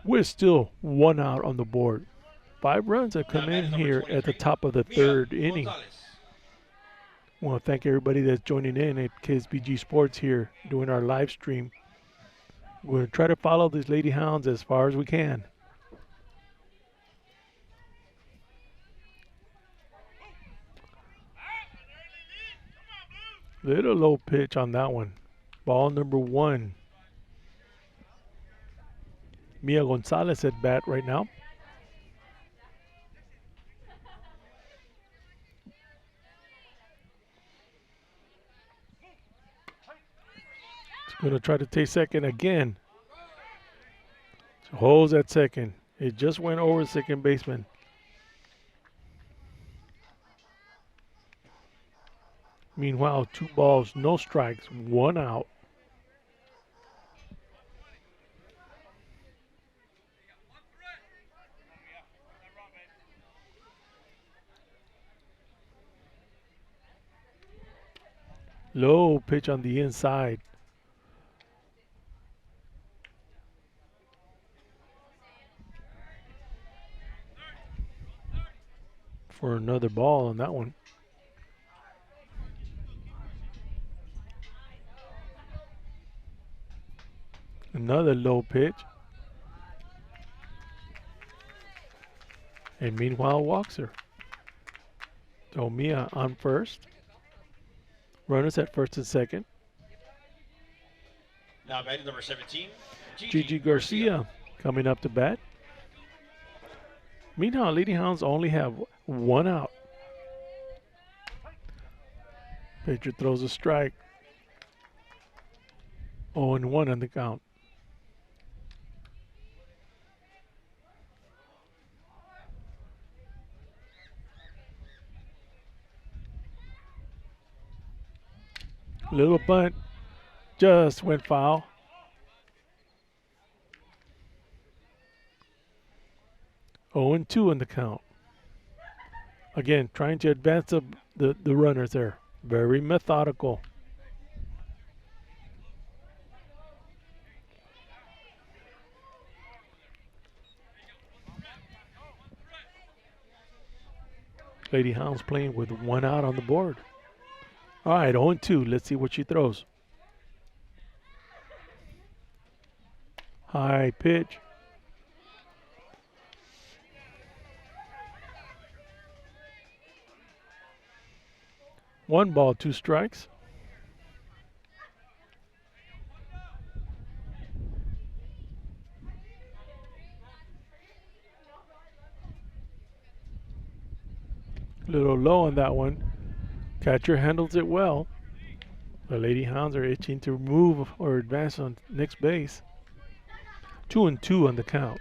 We're still 1 out on the board. 5 runs have come in here at the top of the third inning. I want to thank everybody that's joining in at KSBG Sports here doing our live stream. We're going to try to follow these Lady Hounds as far as we can. Little low pitch on that one. Ball number 1. Mia Gonzalez at bat right now. It's going to try to take second again. So holds at second. It just went over second baseman. Meanwhile, 2 balls, no strikes, 1 out. Low pitch on the inside. For another ball on that one. Another low pitch. And meanwhile, walks her. So Mia on first. Runners at first and second. Now batting number 17, Gigi Garcia coming up to bat. Meanwhile, Lady Hounds only have 1 out. Pitcher throws a strike. 0-1 on the count. Little bunt, just went foul. 0-2 in the count. Again, trying to advance the runners there. Very methodical. Lady Hounds playing with 1 out on the board. All right, 0-2. Let's see what she throws. High pitch. One ball, 2 strikes. A little low on that one. Catcher handles it well. The Lady Hounds are itching to move or advance on next base. 2-2 on the count.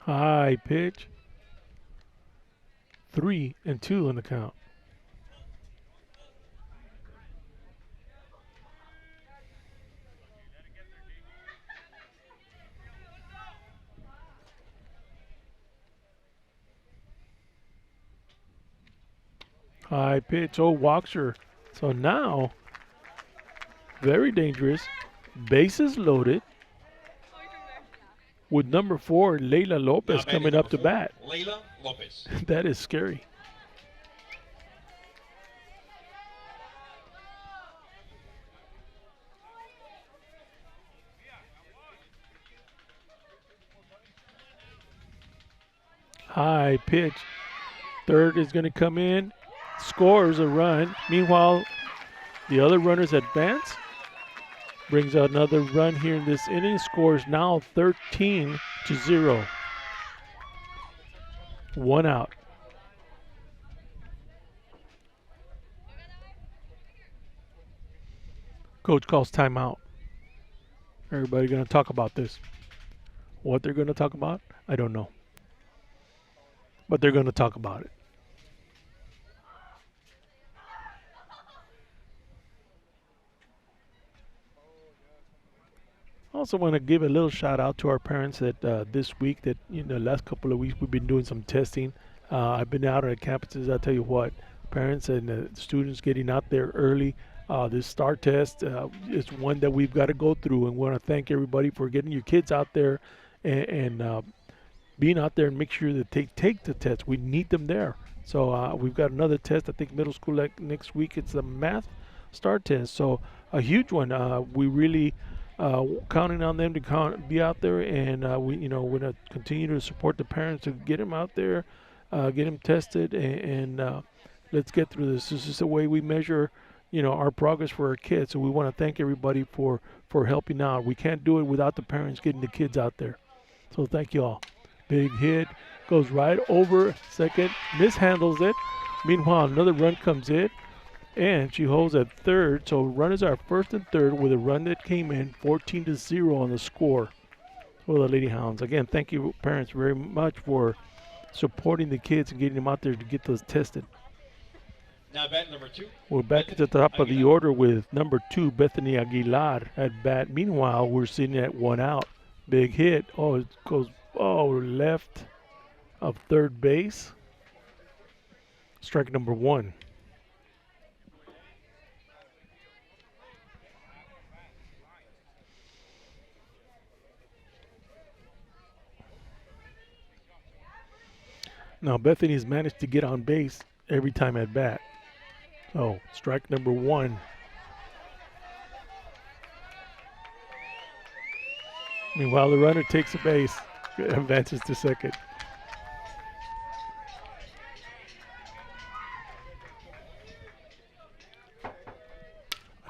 High pitch. 3-2 on the count. High pitch. Oh, walks her. So now, very dangerous. Bases loaded. With number 4, Leila Lopez coming up to bat. Leila Lopez. That is scary. High pitch. Third is going to come in. Scores a run. Meanwhile, the other runners advance. Brings out another run here in this inning. Scores now 13-0. 1 out. Coach calls timeout. Everybody going to talk about this. What they're going to talk about, I don't know. But they're going to talk about it. Also want to give a little shout out to our parents that this week, that the last couple of weeks we've been doing some testing. I've been out at campuses. I'll tell you what, parents and students getting out there early. This STAR test is one that we've got to go through, and we want to thank everybody for getting your kids out there and being out there and make sure that they take the test. We need them there. So we've got another test. I think middle school next week. It's the math STAR test. So a huge one. We really counting on them to be out there, and we're going to continue to support the parents to get them out there, get them tested, and let's get through this. This is the way we measure, our progress for our kids. So we want to thank everybody for helping out. We can't do it without the parents getting the kids out there. So thank you all. Big hit, goes right over second, mishandles it. Meanwhile, another run comes in, and she holds at third. So runners are first and third with a run that came in 14-0 on the score for the Lady Hounds. Again, thank you, parents, very much for supporting the kids and getting them out there to get those tested. Now bat number 2. We're back at the top of the order with number 2, Bethany Aguilar at bat. Meanwhile, we're sitting at 1 out. Big hit. Oh, it goes left of third base. Strike number 1. Now Bethany's managed to get on base every time at bat. So strike number 1. Meanwhile, the runner takes a base, advances to second.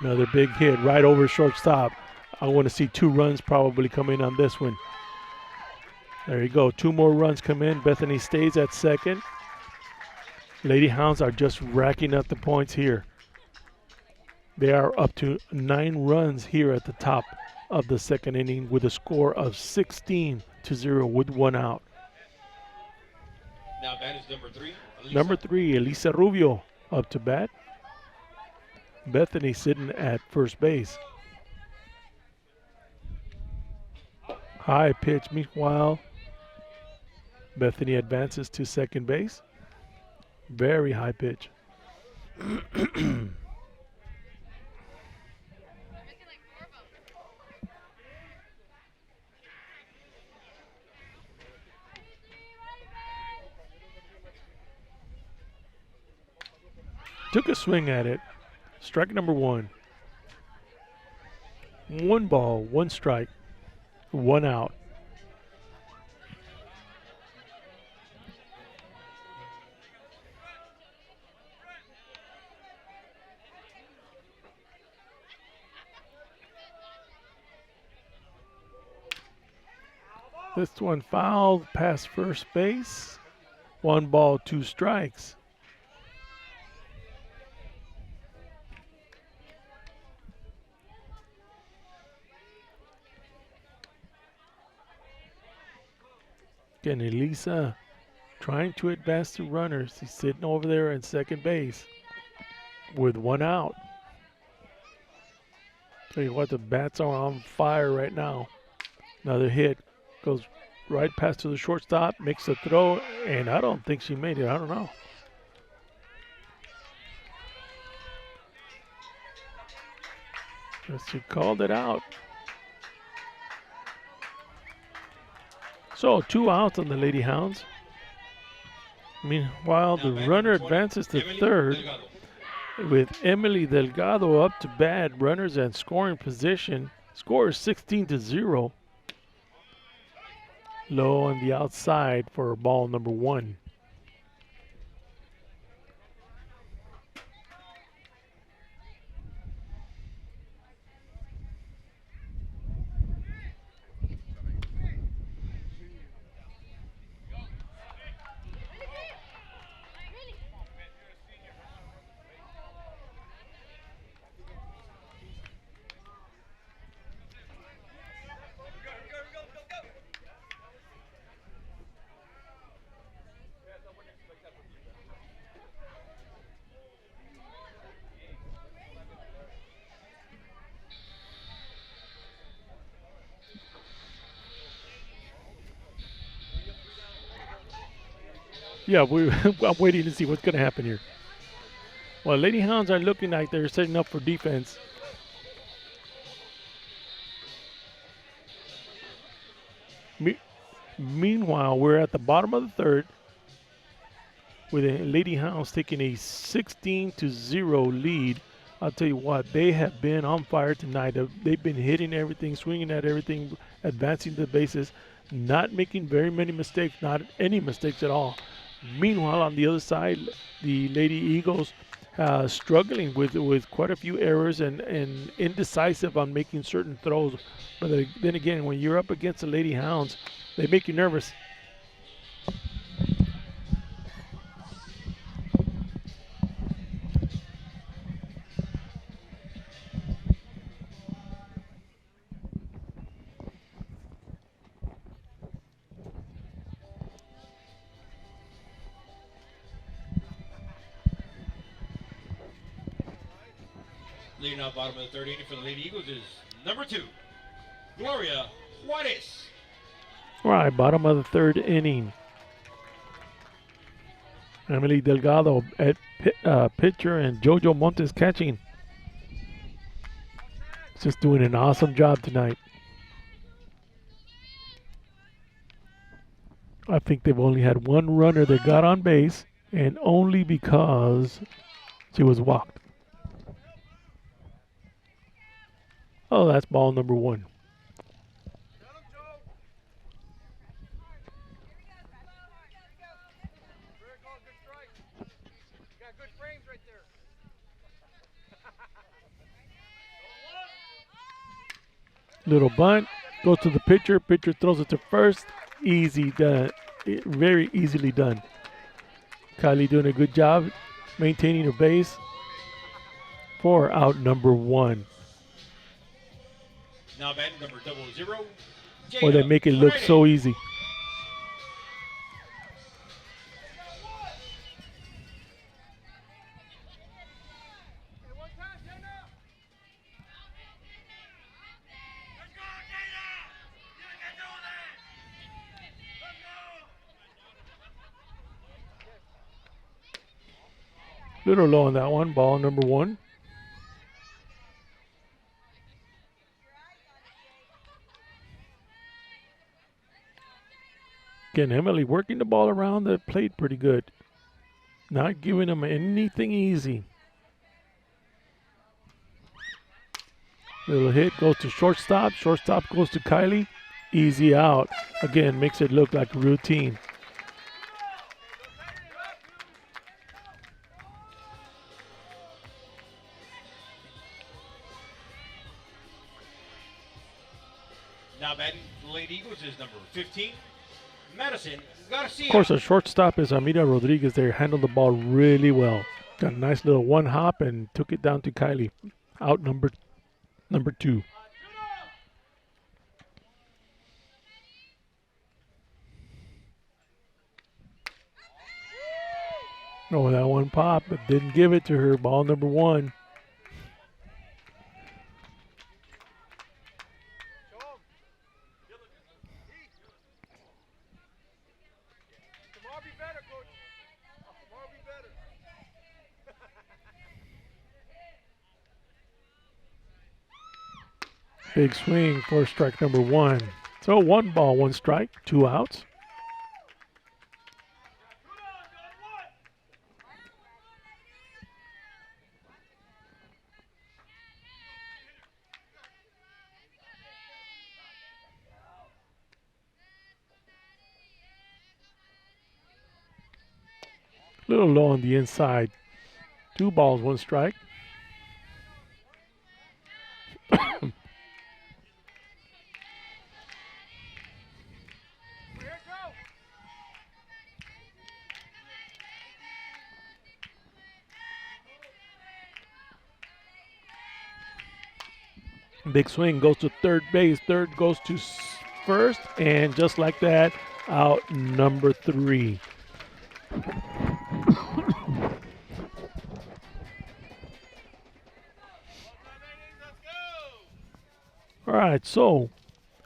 Another big hit right over shortstop. I want to see 2 runs probably come in on this one. There you go. 2 more runs come in. Bethany stays at second. Lady Hounds are just racking up the points here. They are up to 9 runs here at the top of the second inning with a score of 16-0 with 1 out. Now bat is number 3. Number 3, Elisa Rubio up to bat. Bethany sitting at first base. High pitch. Meanwhile, Bethany advances to second base. Very high pitch. Took a swing at it. Strike number one. 1 ball, 1 strike, 1 out. This one fouled past first base. 1 ball, 2 strikes. Again, Elisa trying to advance the runners. He's sitting over there in second base with 1 out. Tell you what, the bats are on fire right now. Another hit. Goes right past to the shortstop, makes a throw, and I don't think she made it. I don't know. But she called it out. So 2 outs on the Lady Hounds. Meanwhile, the runner advances to third with Emily Delgado up to bat. Runners in scoring position. Score is 16-0. Low on the outside for ball number 1. Yeah, I'm waiting to see what's going to happen here. Well, Lady Hounds are looking like they're setting up for defense. Meanwhile, we're at the bottom of the third with the Lady Hounds taking a 16-0 lead. I'll tell you what, they have been on fire tonight. They've been hitting everything, swinging at everything, advancing the bases, not making very many mistakes, not any mistakes at all. Meanwhile, on the other side, the Lady Eagles struggling with quite a few errors and indecisive on making certain throws. But then again, when you're up against the Lady Hounds, they make you nervous. Leading out bottom of the third inning for the Lady Eagles is number 2, Gloria Juarez. All right, bottom of the third inning. Emily Delgado at pitcher and Jojo Montes catching. Just doing an awesome job tonight. I think they've only had 1 runner that got on base, and only because she was walked. Oh, that's ball number 1. Little bunt, goes to the pitcher. Pitcher throws it to first. Easy done, very easily done. Kylie doing a good job maintaining her base for out number 1. Now batting number 00. Or they make it look so easy. Little low on that one. Ball number 1. Again, Emily working the ball around the plate pretty good. Not giving them anything easy. Little hit goes to shortstop. Shortstop goes to Kylie. Easy out. Again, makes it look like a routine. Now batting the Lady Eagles is number 15, Madison Garcia. Of course, our shortstop is Amira Rodriguez there. Handled the ball really well. Got a nice little one hop and took it down to Kylie. Out number 2. Oh, that one pop, but didn't give it to her. Ball number 1. Big swing for strike number 1. So 1 ball, 1 strike, 2 outs. Little low on the inside. 2 balls, 1 strike. Big swing goes to third base. Third goes to first. And just like that, out number 3. All right, so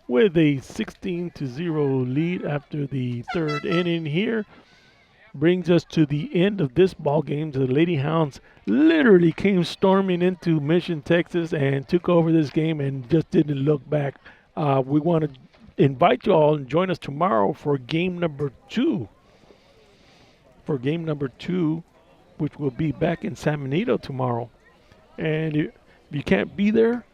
with a 16-0 lead after the 3rd inning here, brings us to the end of this ball game. The Lady Hounds literally came storming into Mission, Texas, and took over this game and just didn't look back. We want to invite you all and join us tomorrow for game number 2. For game number 2, which will be back in San Benito tomorrow. And if you can't be there,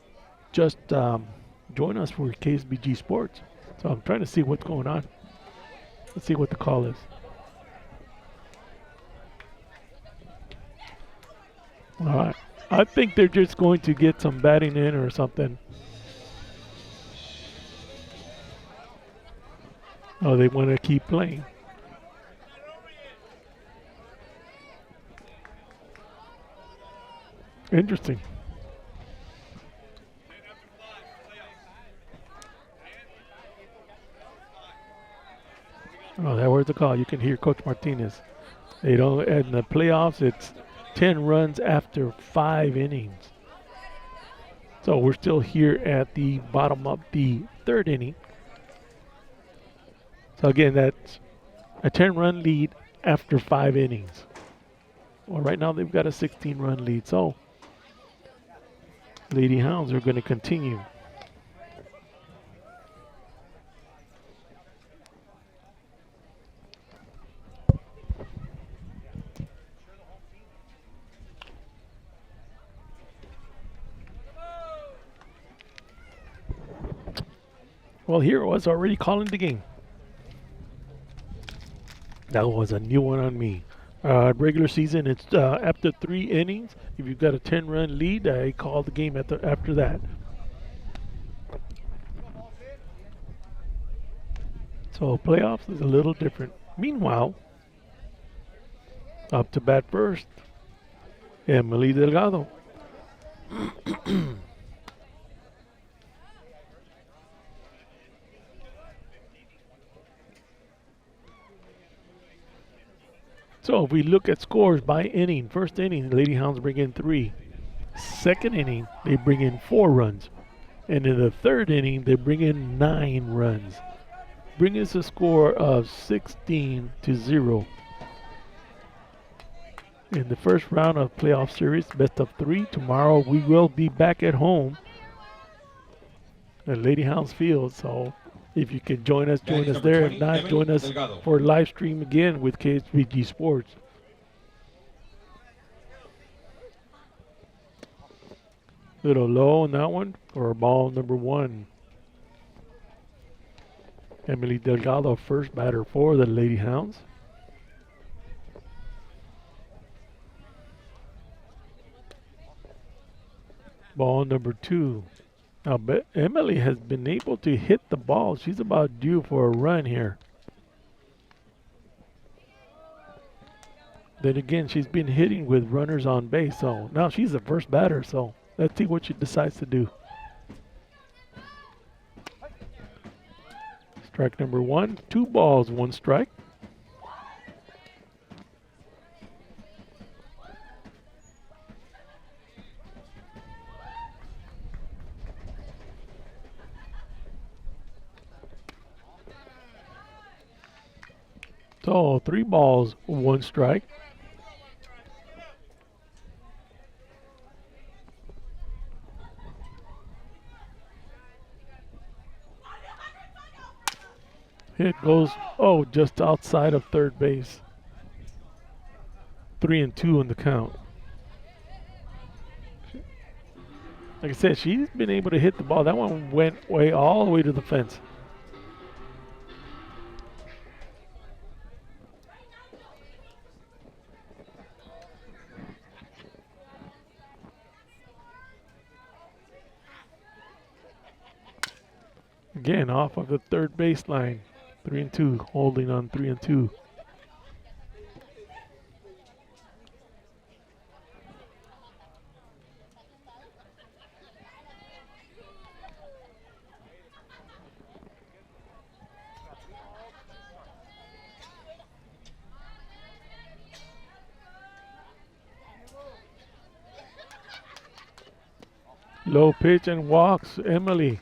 just join us for KSBG Sports. So I'm trying to see what's going on. Let's see what the call is. All right. I think they're just going to get some batting in or something. Oh, they want to keep playing. Interesting. Oh, that was the call. You can hear Coach Martinez. They don't. In the playoffs, it's 10 runs after 5 innings. So we're still here at the bottom of the 3rd inning. So again, that's a 10-run lead after 5 innings. Well, right now they've got a 16-run lead. So Lady Hounds are going to continue. Well, here it was already calling the game. That was a new one on me. Regular season, it's after 3 innings. If you've got a 10-run lead, I call the game after that. So playoffs is a little different. Meanwhile, up to bat first, Emily Delgado. So if we look at scores by inning, first inning, the Lady Hounds bring in 3. Second inning, they bring in 4 runs. And in the 3rd inning, they bring in 9 runs. Bring us a score of 16-0. in the first round of playoff series, best of 3. Tomorrow we will be back at home at Lady Hounds Field. So if you can join us That is number there. 20, If not, Emily join us Delgado. for a live stream again with KHBG Sports. Little low on that one for ball number 1. Emily Delgado, first batter for the Lady Hounds. Ball number 2. Now, Emily has been able to hit the ball. She's about due for a run here. Then again, she's been hitting with runners on base. So now she's the first batter. So let's see what she decides to do. Strike number 1. 2 balls, 1 strike. So 3 balls, 1 strike. Hit goes, just outside of third base. 3-2 in the count. Like I said, she's been able to hit the ball. That one went all the way to the fence. Again, off of the third baseline. 3-2, holding on 3-2. Low pitch and walks Emily.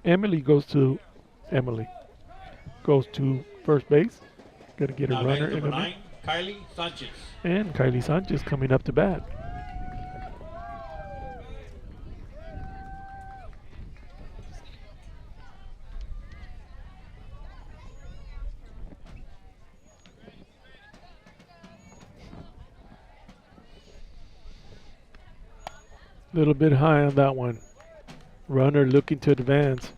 Emily goes to first base. Got to get a Now runner batting in number the 9, Kylie Sanchez. And Kylie Sanchez coming up to bat. Little bit high on that one. Runner looking to advance.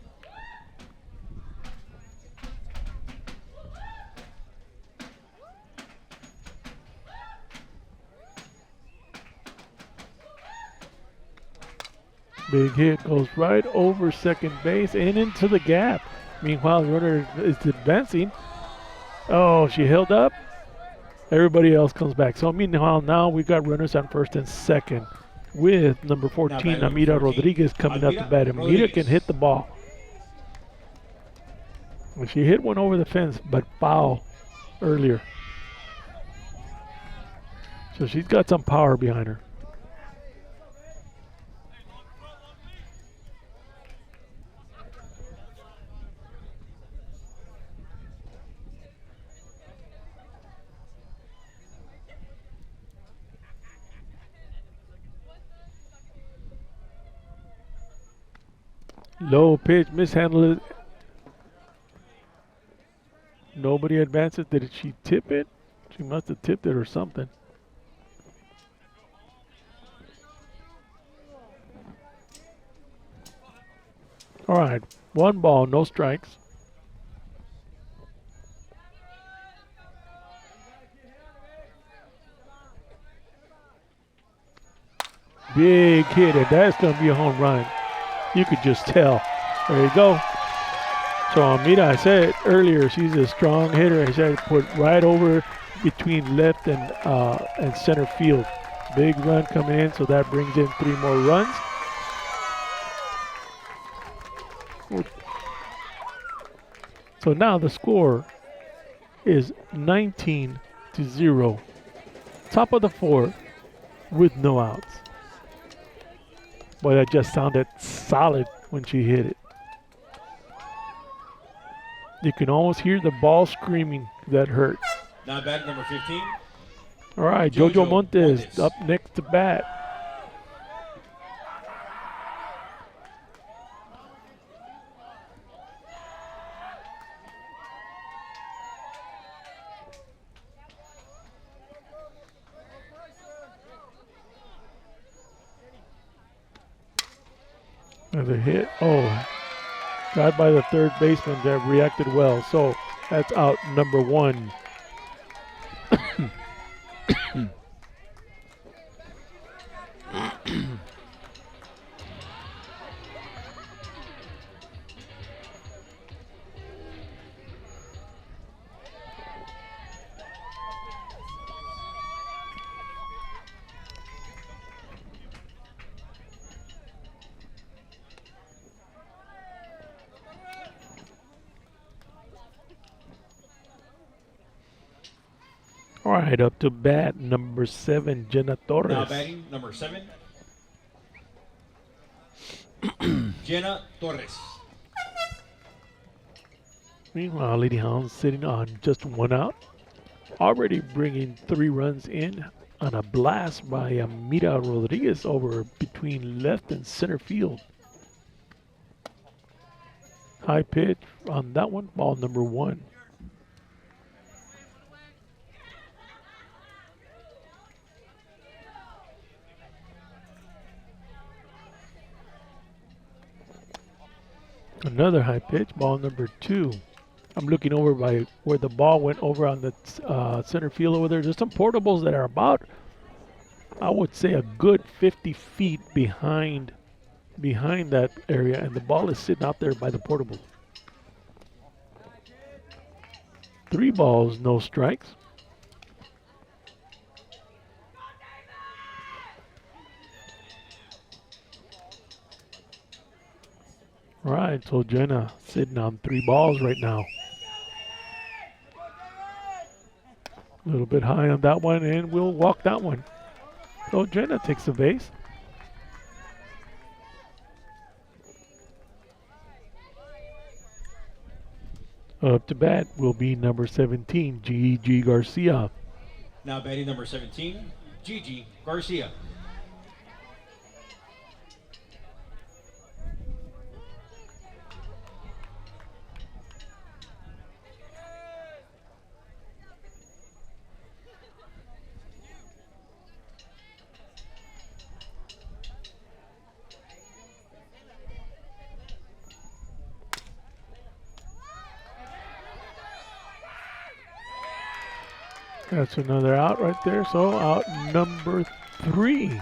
Big hit goes right over second base and into the gap. Meanwhile, the runner is advancing. Oh, she held up. Everybody else comes back. So meanwhile, now we've got runners on first and second with number 14, Amira Rodriguez, coming up to bat. Amira can hit the ball. Well, she hit one over the fence, but foul earlier. So she's got some power behind her. Low pitch, mishandled it. Nobody advances. Did she tip it? She must have tipped it or something. All right, 1 ball, no strikes. Big hit, and that's going to be a home run. You could just tell. There you go. So Amira, I said earlier, she's a strong hitter. I said put right over between left and center field. Big run coming in, so that brings in 3 more runs. So now the score is 19-0. Top of the 4th with no outs. Boy, that just sounded solid when she hit it. You can almost hear the ball screaming. That hurt. Now batting number 15. All right, Jojo Jojo Montes Montes. up next to bat. Another hit. Oh, got by the third baseman that reacted well. So that's out number 1. All right, up to bat number 7, Jenna Now Torres. batting number 7. Jenna Torres. Meanwhile, Lady Hounds sitting on just 1 out, already bringing 3 runs in on a blast by Amira Rodriguez over between left and center field. High pitch on that one, ball number 1. Another high pitch, ball number 2. I'm looking over by where the ball went over on the center field over there. There's some portables that are about, I would say, a good 50 feet behind that area, and the ball is sitting out there by the portable. 3 balls, no strikes. All right, so Jenna sitting on 3 balls right now. A little bit high on that one, and we'll walk that one. So Jenna takes the base. Up to bat will be number 17, Gigi Garcia. Now batting number 17, Gigi Garcia. That's another out right there. So out number 3.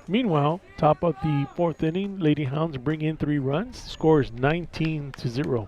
Meanwhile, top of the 4th inning, Lady Hounds bring in 3 runs. Score is 19-0.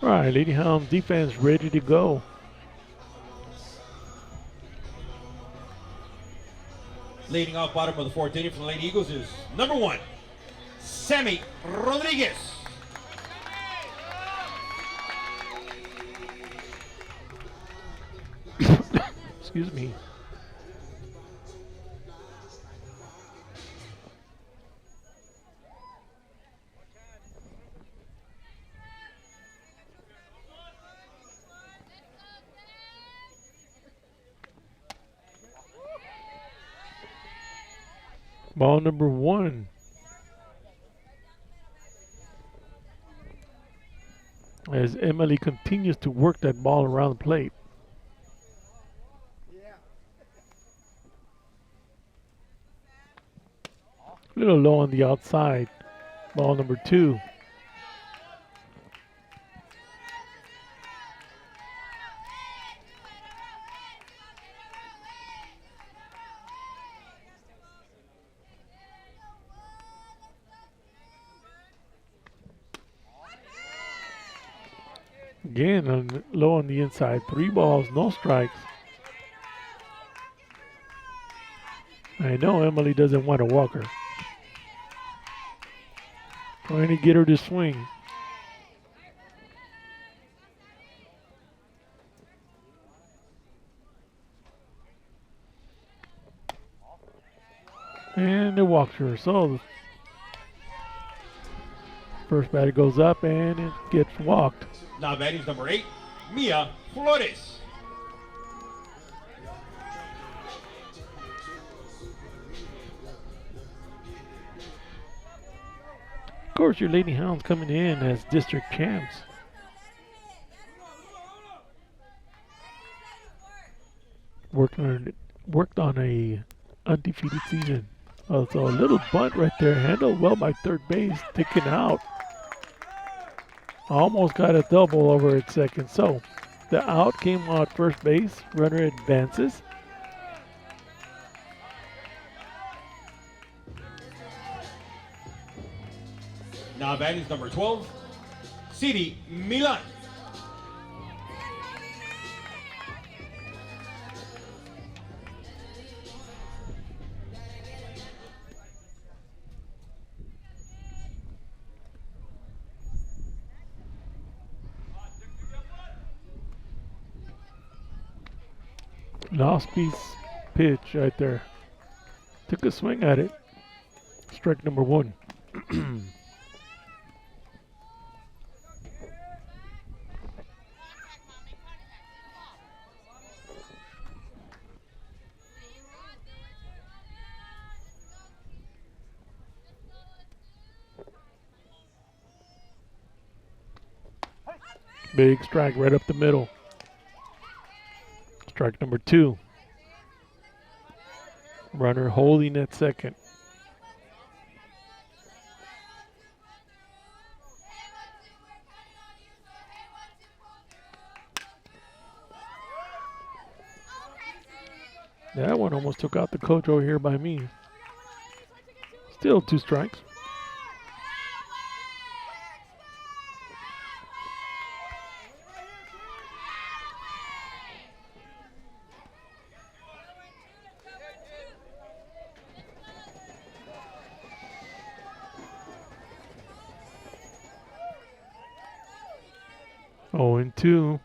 All right, Lady Hounds defense ready to go. Leading off bottom of the 4th inning for the Lady Eagles is number 1, Sammy Rodriguez. Excuse me. Ball number 1. as Emily continues to work that ball around the plate. A little low on the outside. Ball number 2. Again, low on the inside. 3 balls, no strikes. I know Emily doesn't want to walk her. Trying to get her to swing. And it walks her. So first batter goes up and it gets walked. Now batting is number 8, Mia Flores. Of course, your Lady Hounds coming in as district champs. Worked on a undefeated season. So a little bunt right there, handled well by third base, taken out. Almost got a double over at second. So the out came out first base. Runner advances. Now batting is number 12, City Milan. An off-speed pitch right there. Took a swing at it. Strike number 1. Big strike right up the middle. Strike number 2. Runner holding at second. That one almost took out the coach over here by me. Still 2 strikes. Oh, and 2.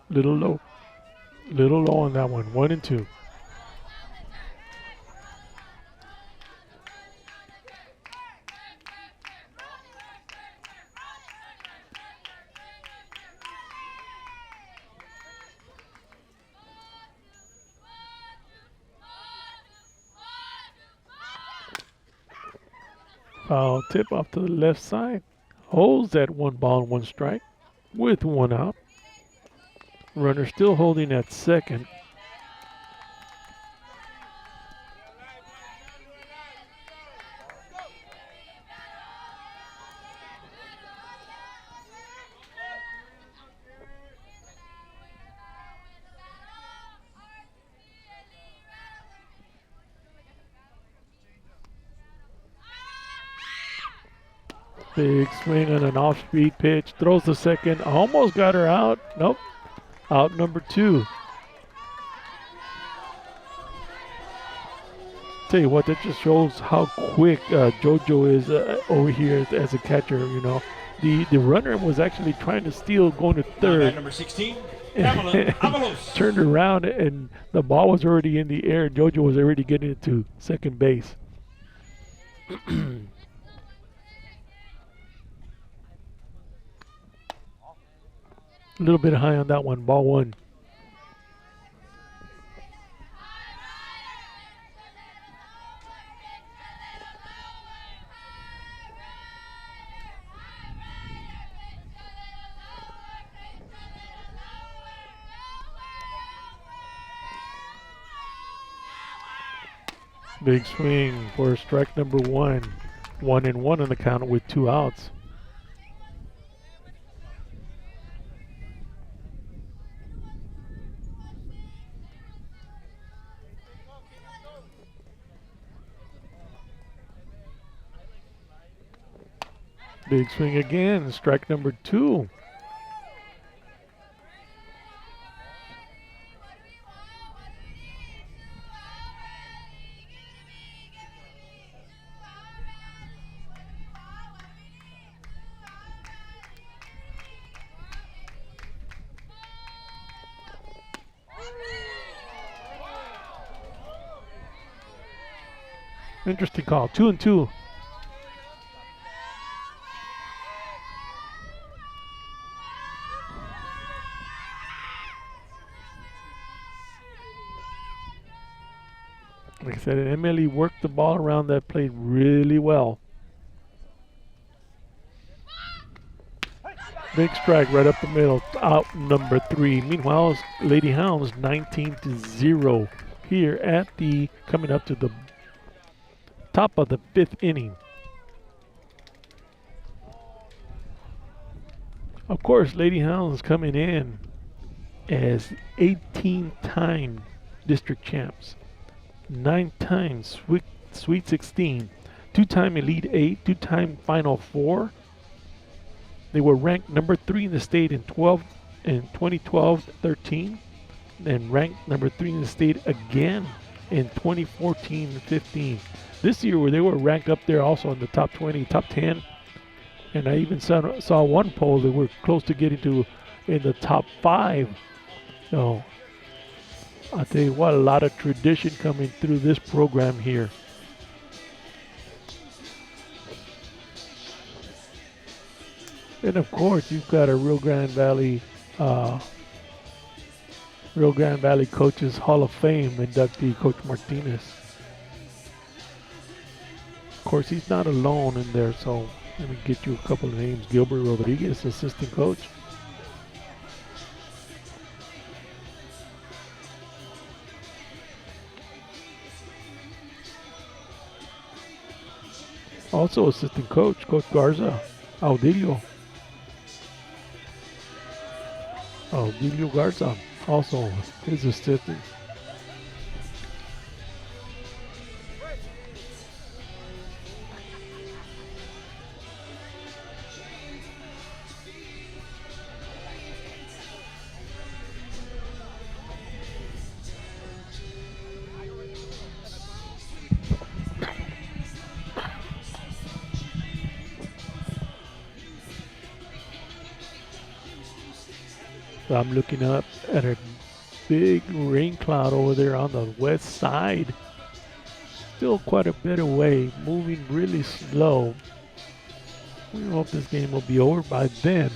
Little low on that one. 1 and 2. Foul tip off to the left side. Holds that 1 ball and 1 strike with 1 out. Runner still holding at second. Big swing on an off-speed pitch. Throws the second. Almost got her out. Nope. Out number 2. Tell you what, that just shows how quick JoJo is over here as a catcher. You know, the runner was actually trying to steal, going to third. Number 16, Pamela Avalos. Turned around and the ball was already in the air. JoJo was already getting it to second base. A little bit high on that one. Ball 1. Big swing for strike number one. 1-1 on the count with 2 outs. Big swing again. Strike number 2. Interesting call. 2-2. Like I said, Emily worked the ball around that plate really well. Big strike right up the middle. Out number 3. Meanwhile, Lady Hounds 19-0 here at the coming up to the top of the 5th inning. Of course, Lady Hounds coming in as 18-time district champs, 9 times Sweet 16, 2-time Elite 8, 2-time Final 4. They were ranked number 3 in the state in 2012-13, and ranked number 3 in the state again in 2014-15. This year, where they were ranked up there also in the top 20, top 10, and I even saw one poll that were close to getting to in the top 5. So I'll tell you what, a lot of tradition coming through this program here. And of course, you've got a Rio Grande Valley Coaches Hall of Fame inductee, Coach Martinez. Of course, he's not alone in there, so let me get you a couple of names. Gilbert Rodriguez, assistant coach. Also assistant coach, Coach Garza, Audilio Garza, also his assistant. So I'm looking up at a big rain cloud over there on the west side. Still quite a bit away, moving really slow. We hope this game will be over by then.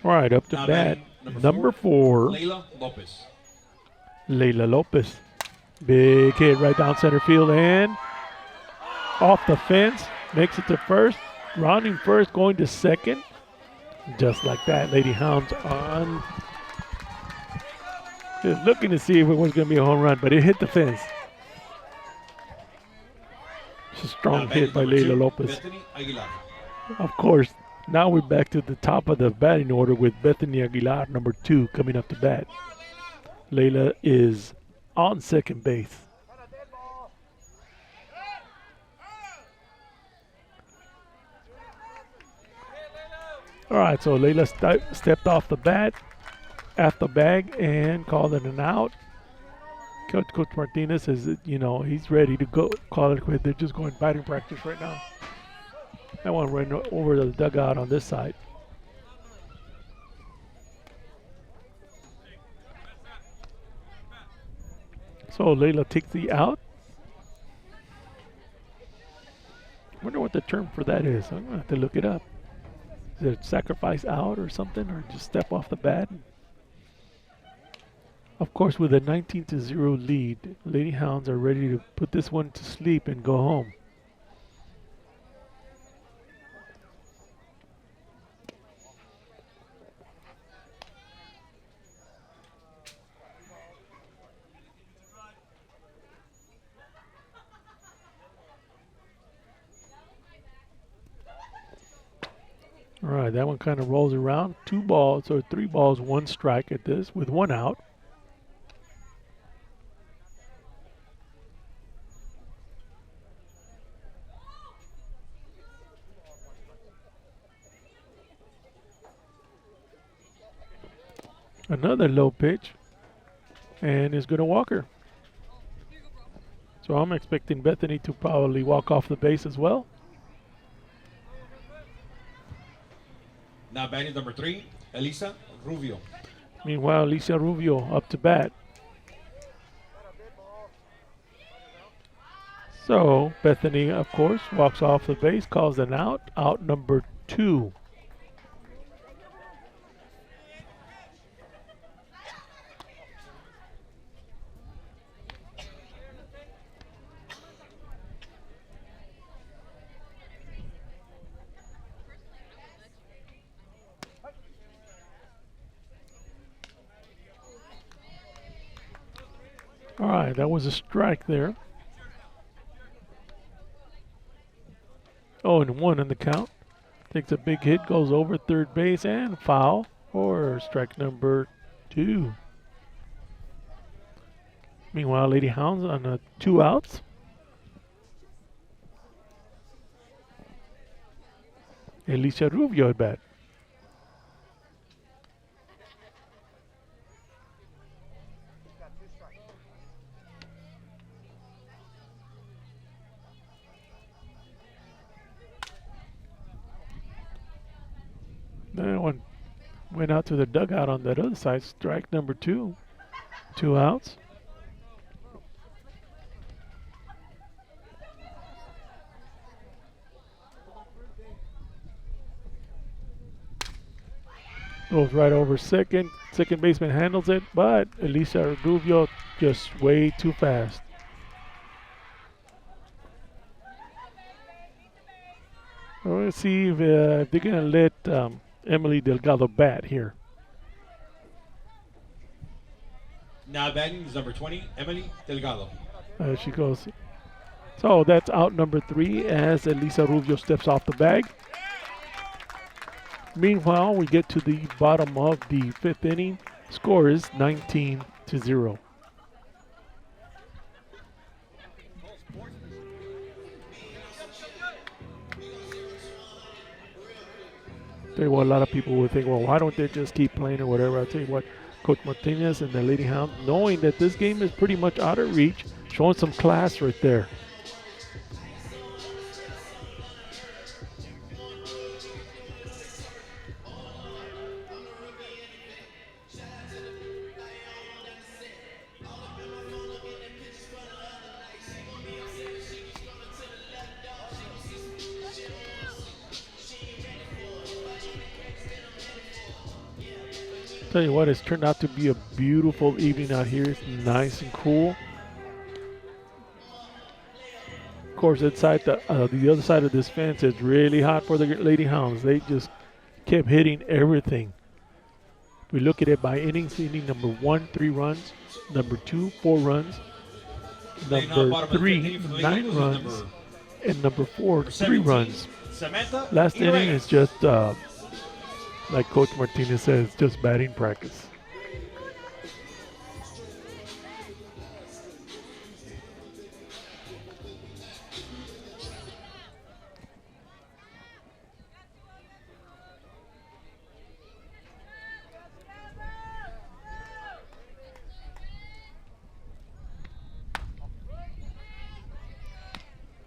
All right, up to Now bat, batting, number 4, Layla Lopez. Layla Lopez. Big hit right down center field and off the fence. Makes it to first. Rounding first, going to second. Just like that, Lady Hounds on. Just looking to see if it was going to be a home run, but it hit the fence. It's a strong Now hit by batting number Layla 2, Lopez. Bethany Aguilar. Of course, now we're back to the top of the batting order with Bethany Aguilar, number 2, coming up to bat. Layla is on second base. All right, so Layla stepped off the bat, at the bag, and called it an out. Coach Martinez says, he's ready to go. Call it quit. They're just going batting practice right now. I want to run over the dugout on this side. So Layla takes the out. I wonder what the term for that is. I'm going to have to look it up. Is it sacrifice out or something, or just step off the bat? Of course, with a 19-0 lead, Lady Hounds are ready to put this one to sleep and go home. All right, that one kind of rolls around. 2 balls or 3 balls, 1 strike at this with 1 out. Another low pitch, and it's going to walk her. So I'm expecting Bethany to probably walk off the base as well. Now batting number 3, Elisa Rubio. Meanwhile, Alicia Rubio up to bat. So Bethany, of course, walks off the base, calls an out. Out number 2. All right, that was a strike there. 0-1 in the count. Takes a big hit, goes over third base and foul for strike number 2. Meanwhile, Lady Hounds on 2 outs. Alicia Rubio at bat. That one went out to the dugout on that other side. Strike number 2. 2 outs. Goes right over second. Second baseman handles it, but Elisa Rubio just way too fast. We'll see if they're going to let Emily Delgado bat here. Now batting is number 20, Emily Delgado. She goes. So that's out number 3 as Elisa Rubio steps off the bag. Meanwhile, we get to the bottom of the 5th inning. Score is 19-0. Tell you what, a lot of people would think, well, why don't they just keep playing or whatever? I'll tell you what, Coach Martinez and the Lady Hounds, knowing that this game is pretty much out of reach, showing some class right there. Tell you what, it's turned out to be a beautiful evening out here. It's nice and cool. Of course, inside the other side of this fence, it's really hot for the Lady Hounds. They just kept hitting everything. We look at it by innings. Inning number 1, 3 runs. Number 2, 4 runs. Number 3, 9 runs. And number 4, 3 runs. Last inning is just like Coach Martinez says, just batting practice.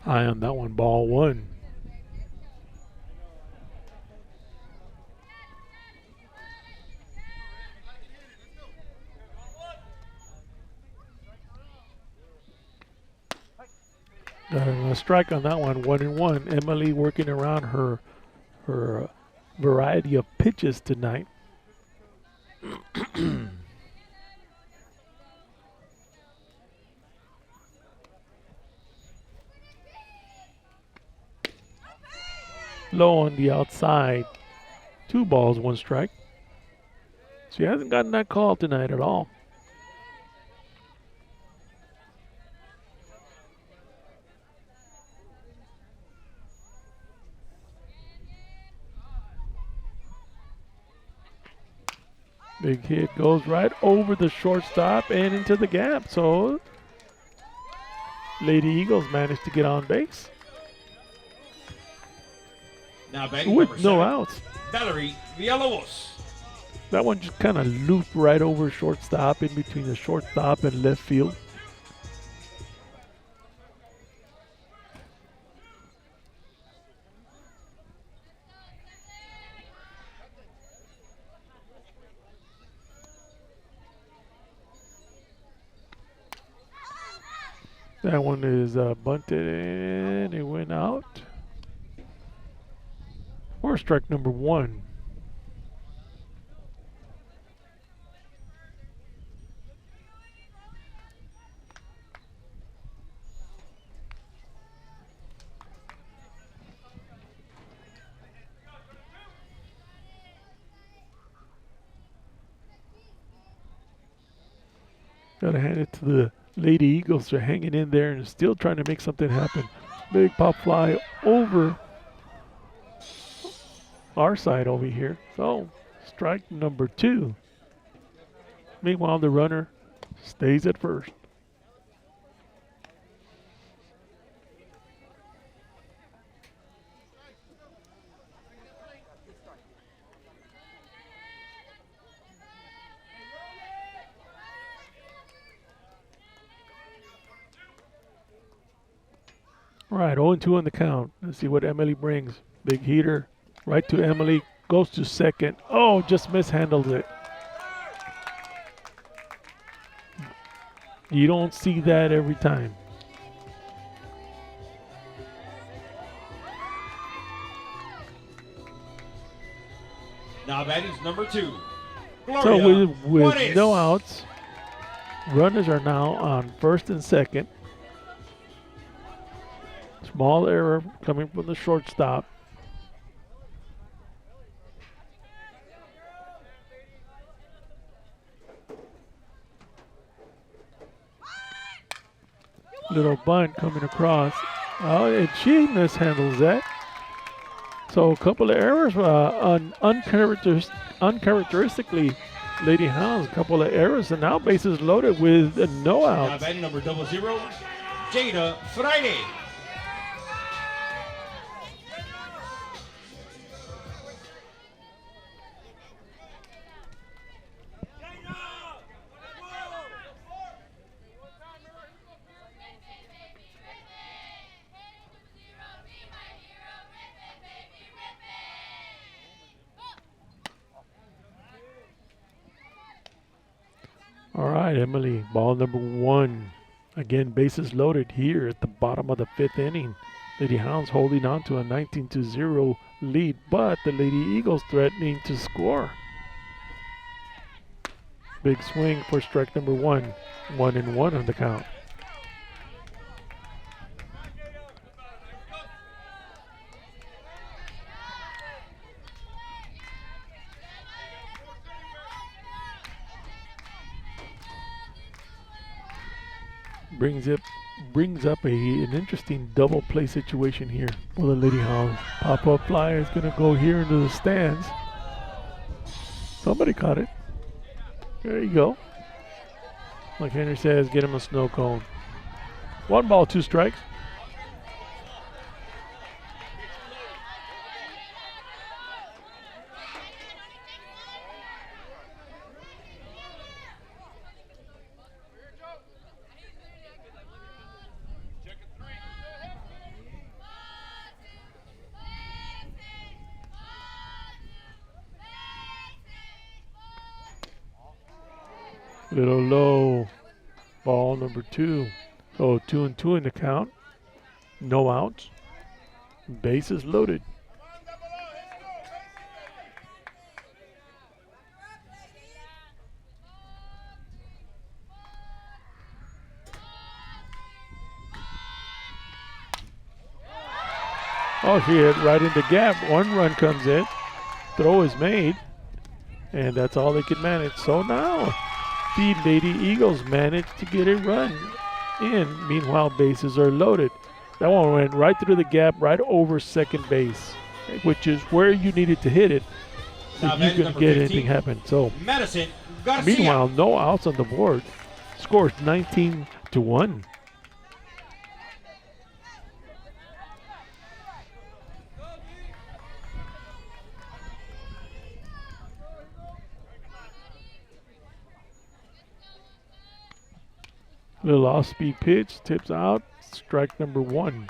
High on that one, ball 1. A strike on that one, 1-1. Emily working around her variety of pitches tonight. Low on the outside. 2 balls, 1 strike. She hasn't gotten that call tonight at all. Big hit goes right over the shortstop and into the gap. So Lady Eagles managed to get on base Now batting number with no 7, outs. Valerie Villalobos. That one just kind of looped right over shortstop, in between the shortstop and left field. That one is bunted and it went out. Or strike number 1. Gotta hand it to the Lady Eagles. They're hanging in there and still trying to make something happen. Big pop fly over our side over here. So, strike number 2. Meanwhile, the runner stays at first. All right, 0-2 on the count. Let's see what Emily brings. Big heater, right to Emily, goes to second. Oh, just mishandled it. You don't see that every time. Now batting's number 2, Gloria So with Juarez. no outs, runners are now on first and second. Small error coming from the shortstop. Little bunt coming across. Oh, and she mishandles that. So a couple of errors, uncharacteristically, Lady Hounds, a couple of errors, and now bases loaded with no Now outs. batting number 00, Jada Friday. All right, Emily, ball number 1. Again, bases loaded here at the bottom of the 5th inning. Lady Hounds holding on to a 19-0 lead, but the Lady Eagles threatening to score. Big swing for strike number 1. 1-1 on the count. Brings up an interesting double play situation here for the Lady Hounds. Pop-up fly is going to go here into the stands. Somebody caught it. There you go. Like Henry says, get him a snow cone. 1 ball, 2 strikes. Little low. Ball number 2. So 2-2 in the count. No outs. Bases loaded. Oh, she hit right in the gap. 1 run comes in. Throw is made. And that's all they could manage. So now the Lady Eagles managed to get a run in. Meanwhile, bases are loaded. That one went right through the gap, right over second base, which is where you needed to hit it. Now if you batting can number get 15, anything happen. So Madison Garcia. meanwhile, no outs on the board. Scores 19-1. Little off-speed pitch, tips out, strike number 1.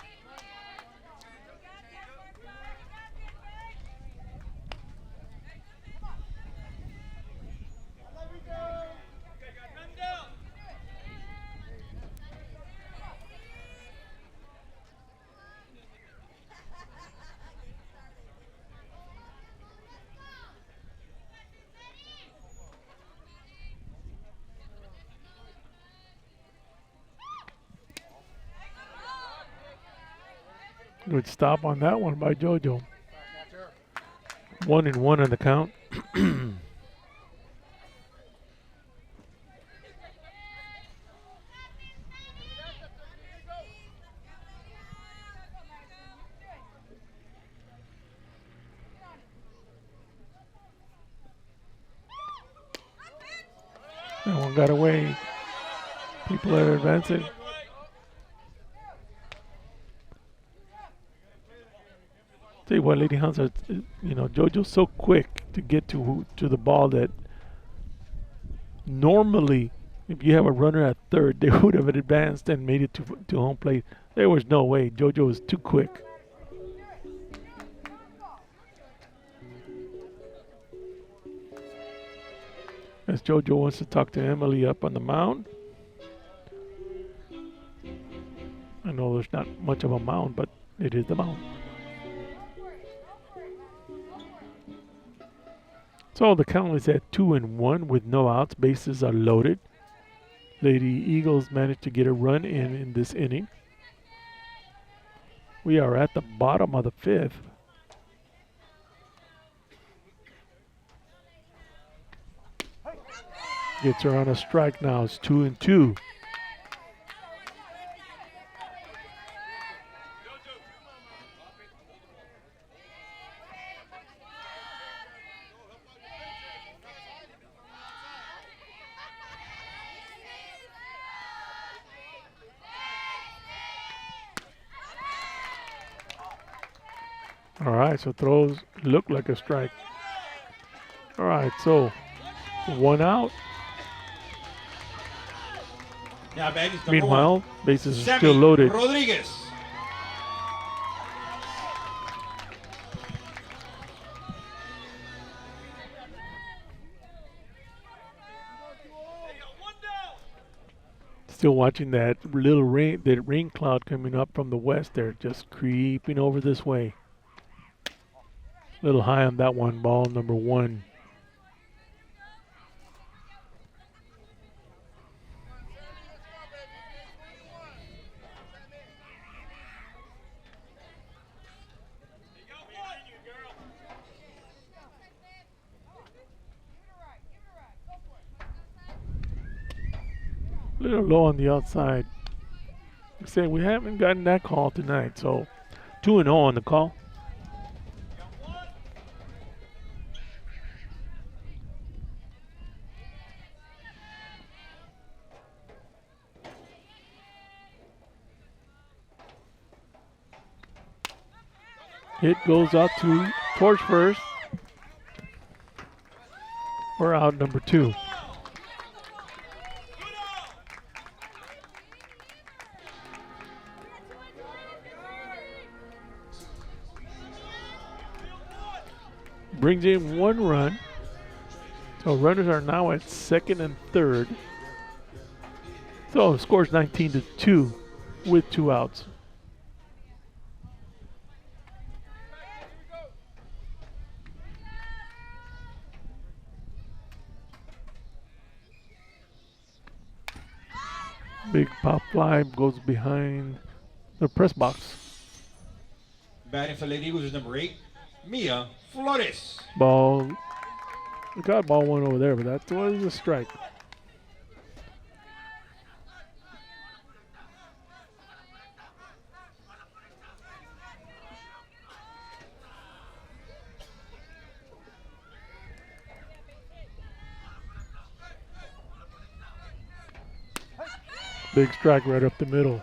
Good stop on that one by JoJo. 1-1 on the count. That one got away. People are advancing. Tell you what, Lady Hounds are, JoJo's so quick to get to the ball that normally, if you have a runner at third, they would have advanced and made it to home plate. There was no way. JoJo was too quick. As JoJo wants to talk to Emily up on the mound. I know there's not much of a mound, but it is the mound. So the count is at 2-1 with no outs. Bases are loaded. Lady Eagles managed to get a run in this inning. We are at the bottom of the 5th. Gets her on a strike now. It's 2-2. All right, so throws look like a strike. All right, so 1 out. Now batting number Meanwhile, 1, bases are Sammy still loaded. Rodriguez. Still watching that little rain cloud coming up from the west there, just creeping over this way. Little high on that one, ball number 1. A little low on the outside. Like I said, we haven't gotten that call tonight, so 2-0 on the call. Hit goes out to Torch first. We're out number 2. Brings in 1 run. So runners are now at 2nd and 3rd. So scores 19-2 with 2 outs. Big pop fly goes behind the press box. Batting for Lady Eagles is number 8, Mia Flores. Ball. We got ball 1 over there, but that was a strike. big strike right up the middle.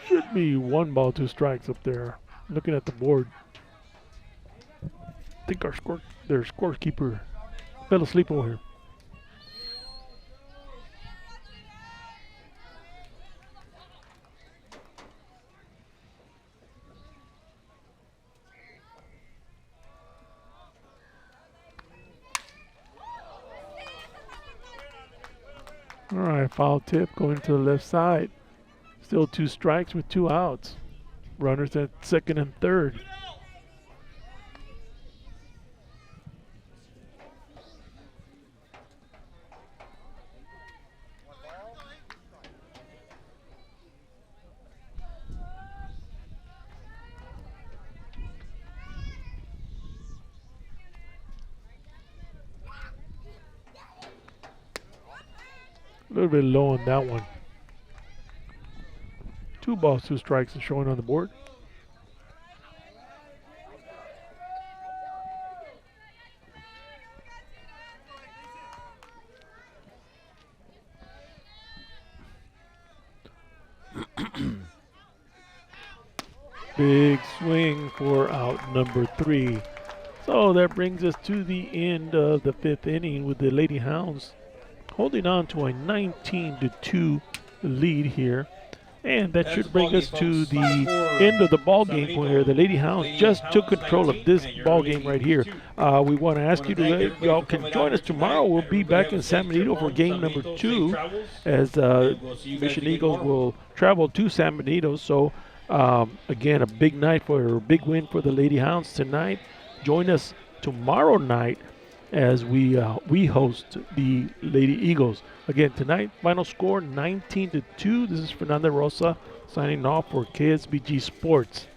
Should be 1 ball, 2 strikes up there. Looking at the board. I think their scorekeeper fell asleep over here. All right, foul tip going to the left side. Still 2 strikes with 2 outs. Runners at second and third. A little bit low on that one. 2 balls, 2 strikes is showing on the board. Big swing for out number 3. So that brings us to the end of the 5th inning with the Lady Hounds holding on to a 19-2 lead here. And that should bring us to the end of the ball game where the Lady Hounds just took control of this ball game right here. We want to ask you to y'all can join us tomorrow. We'll be back in San Benito for game number 2 as Mission Eagles will travel to San Benito. So again, a big win for the Lady Hounds tonight. Join us tomorrow night as we host the Lady Eagles. Again, tonight, final score 19-2. This is Fernando Rosa signing off for KSBG Sports.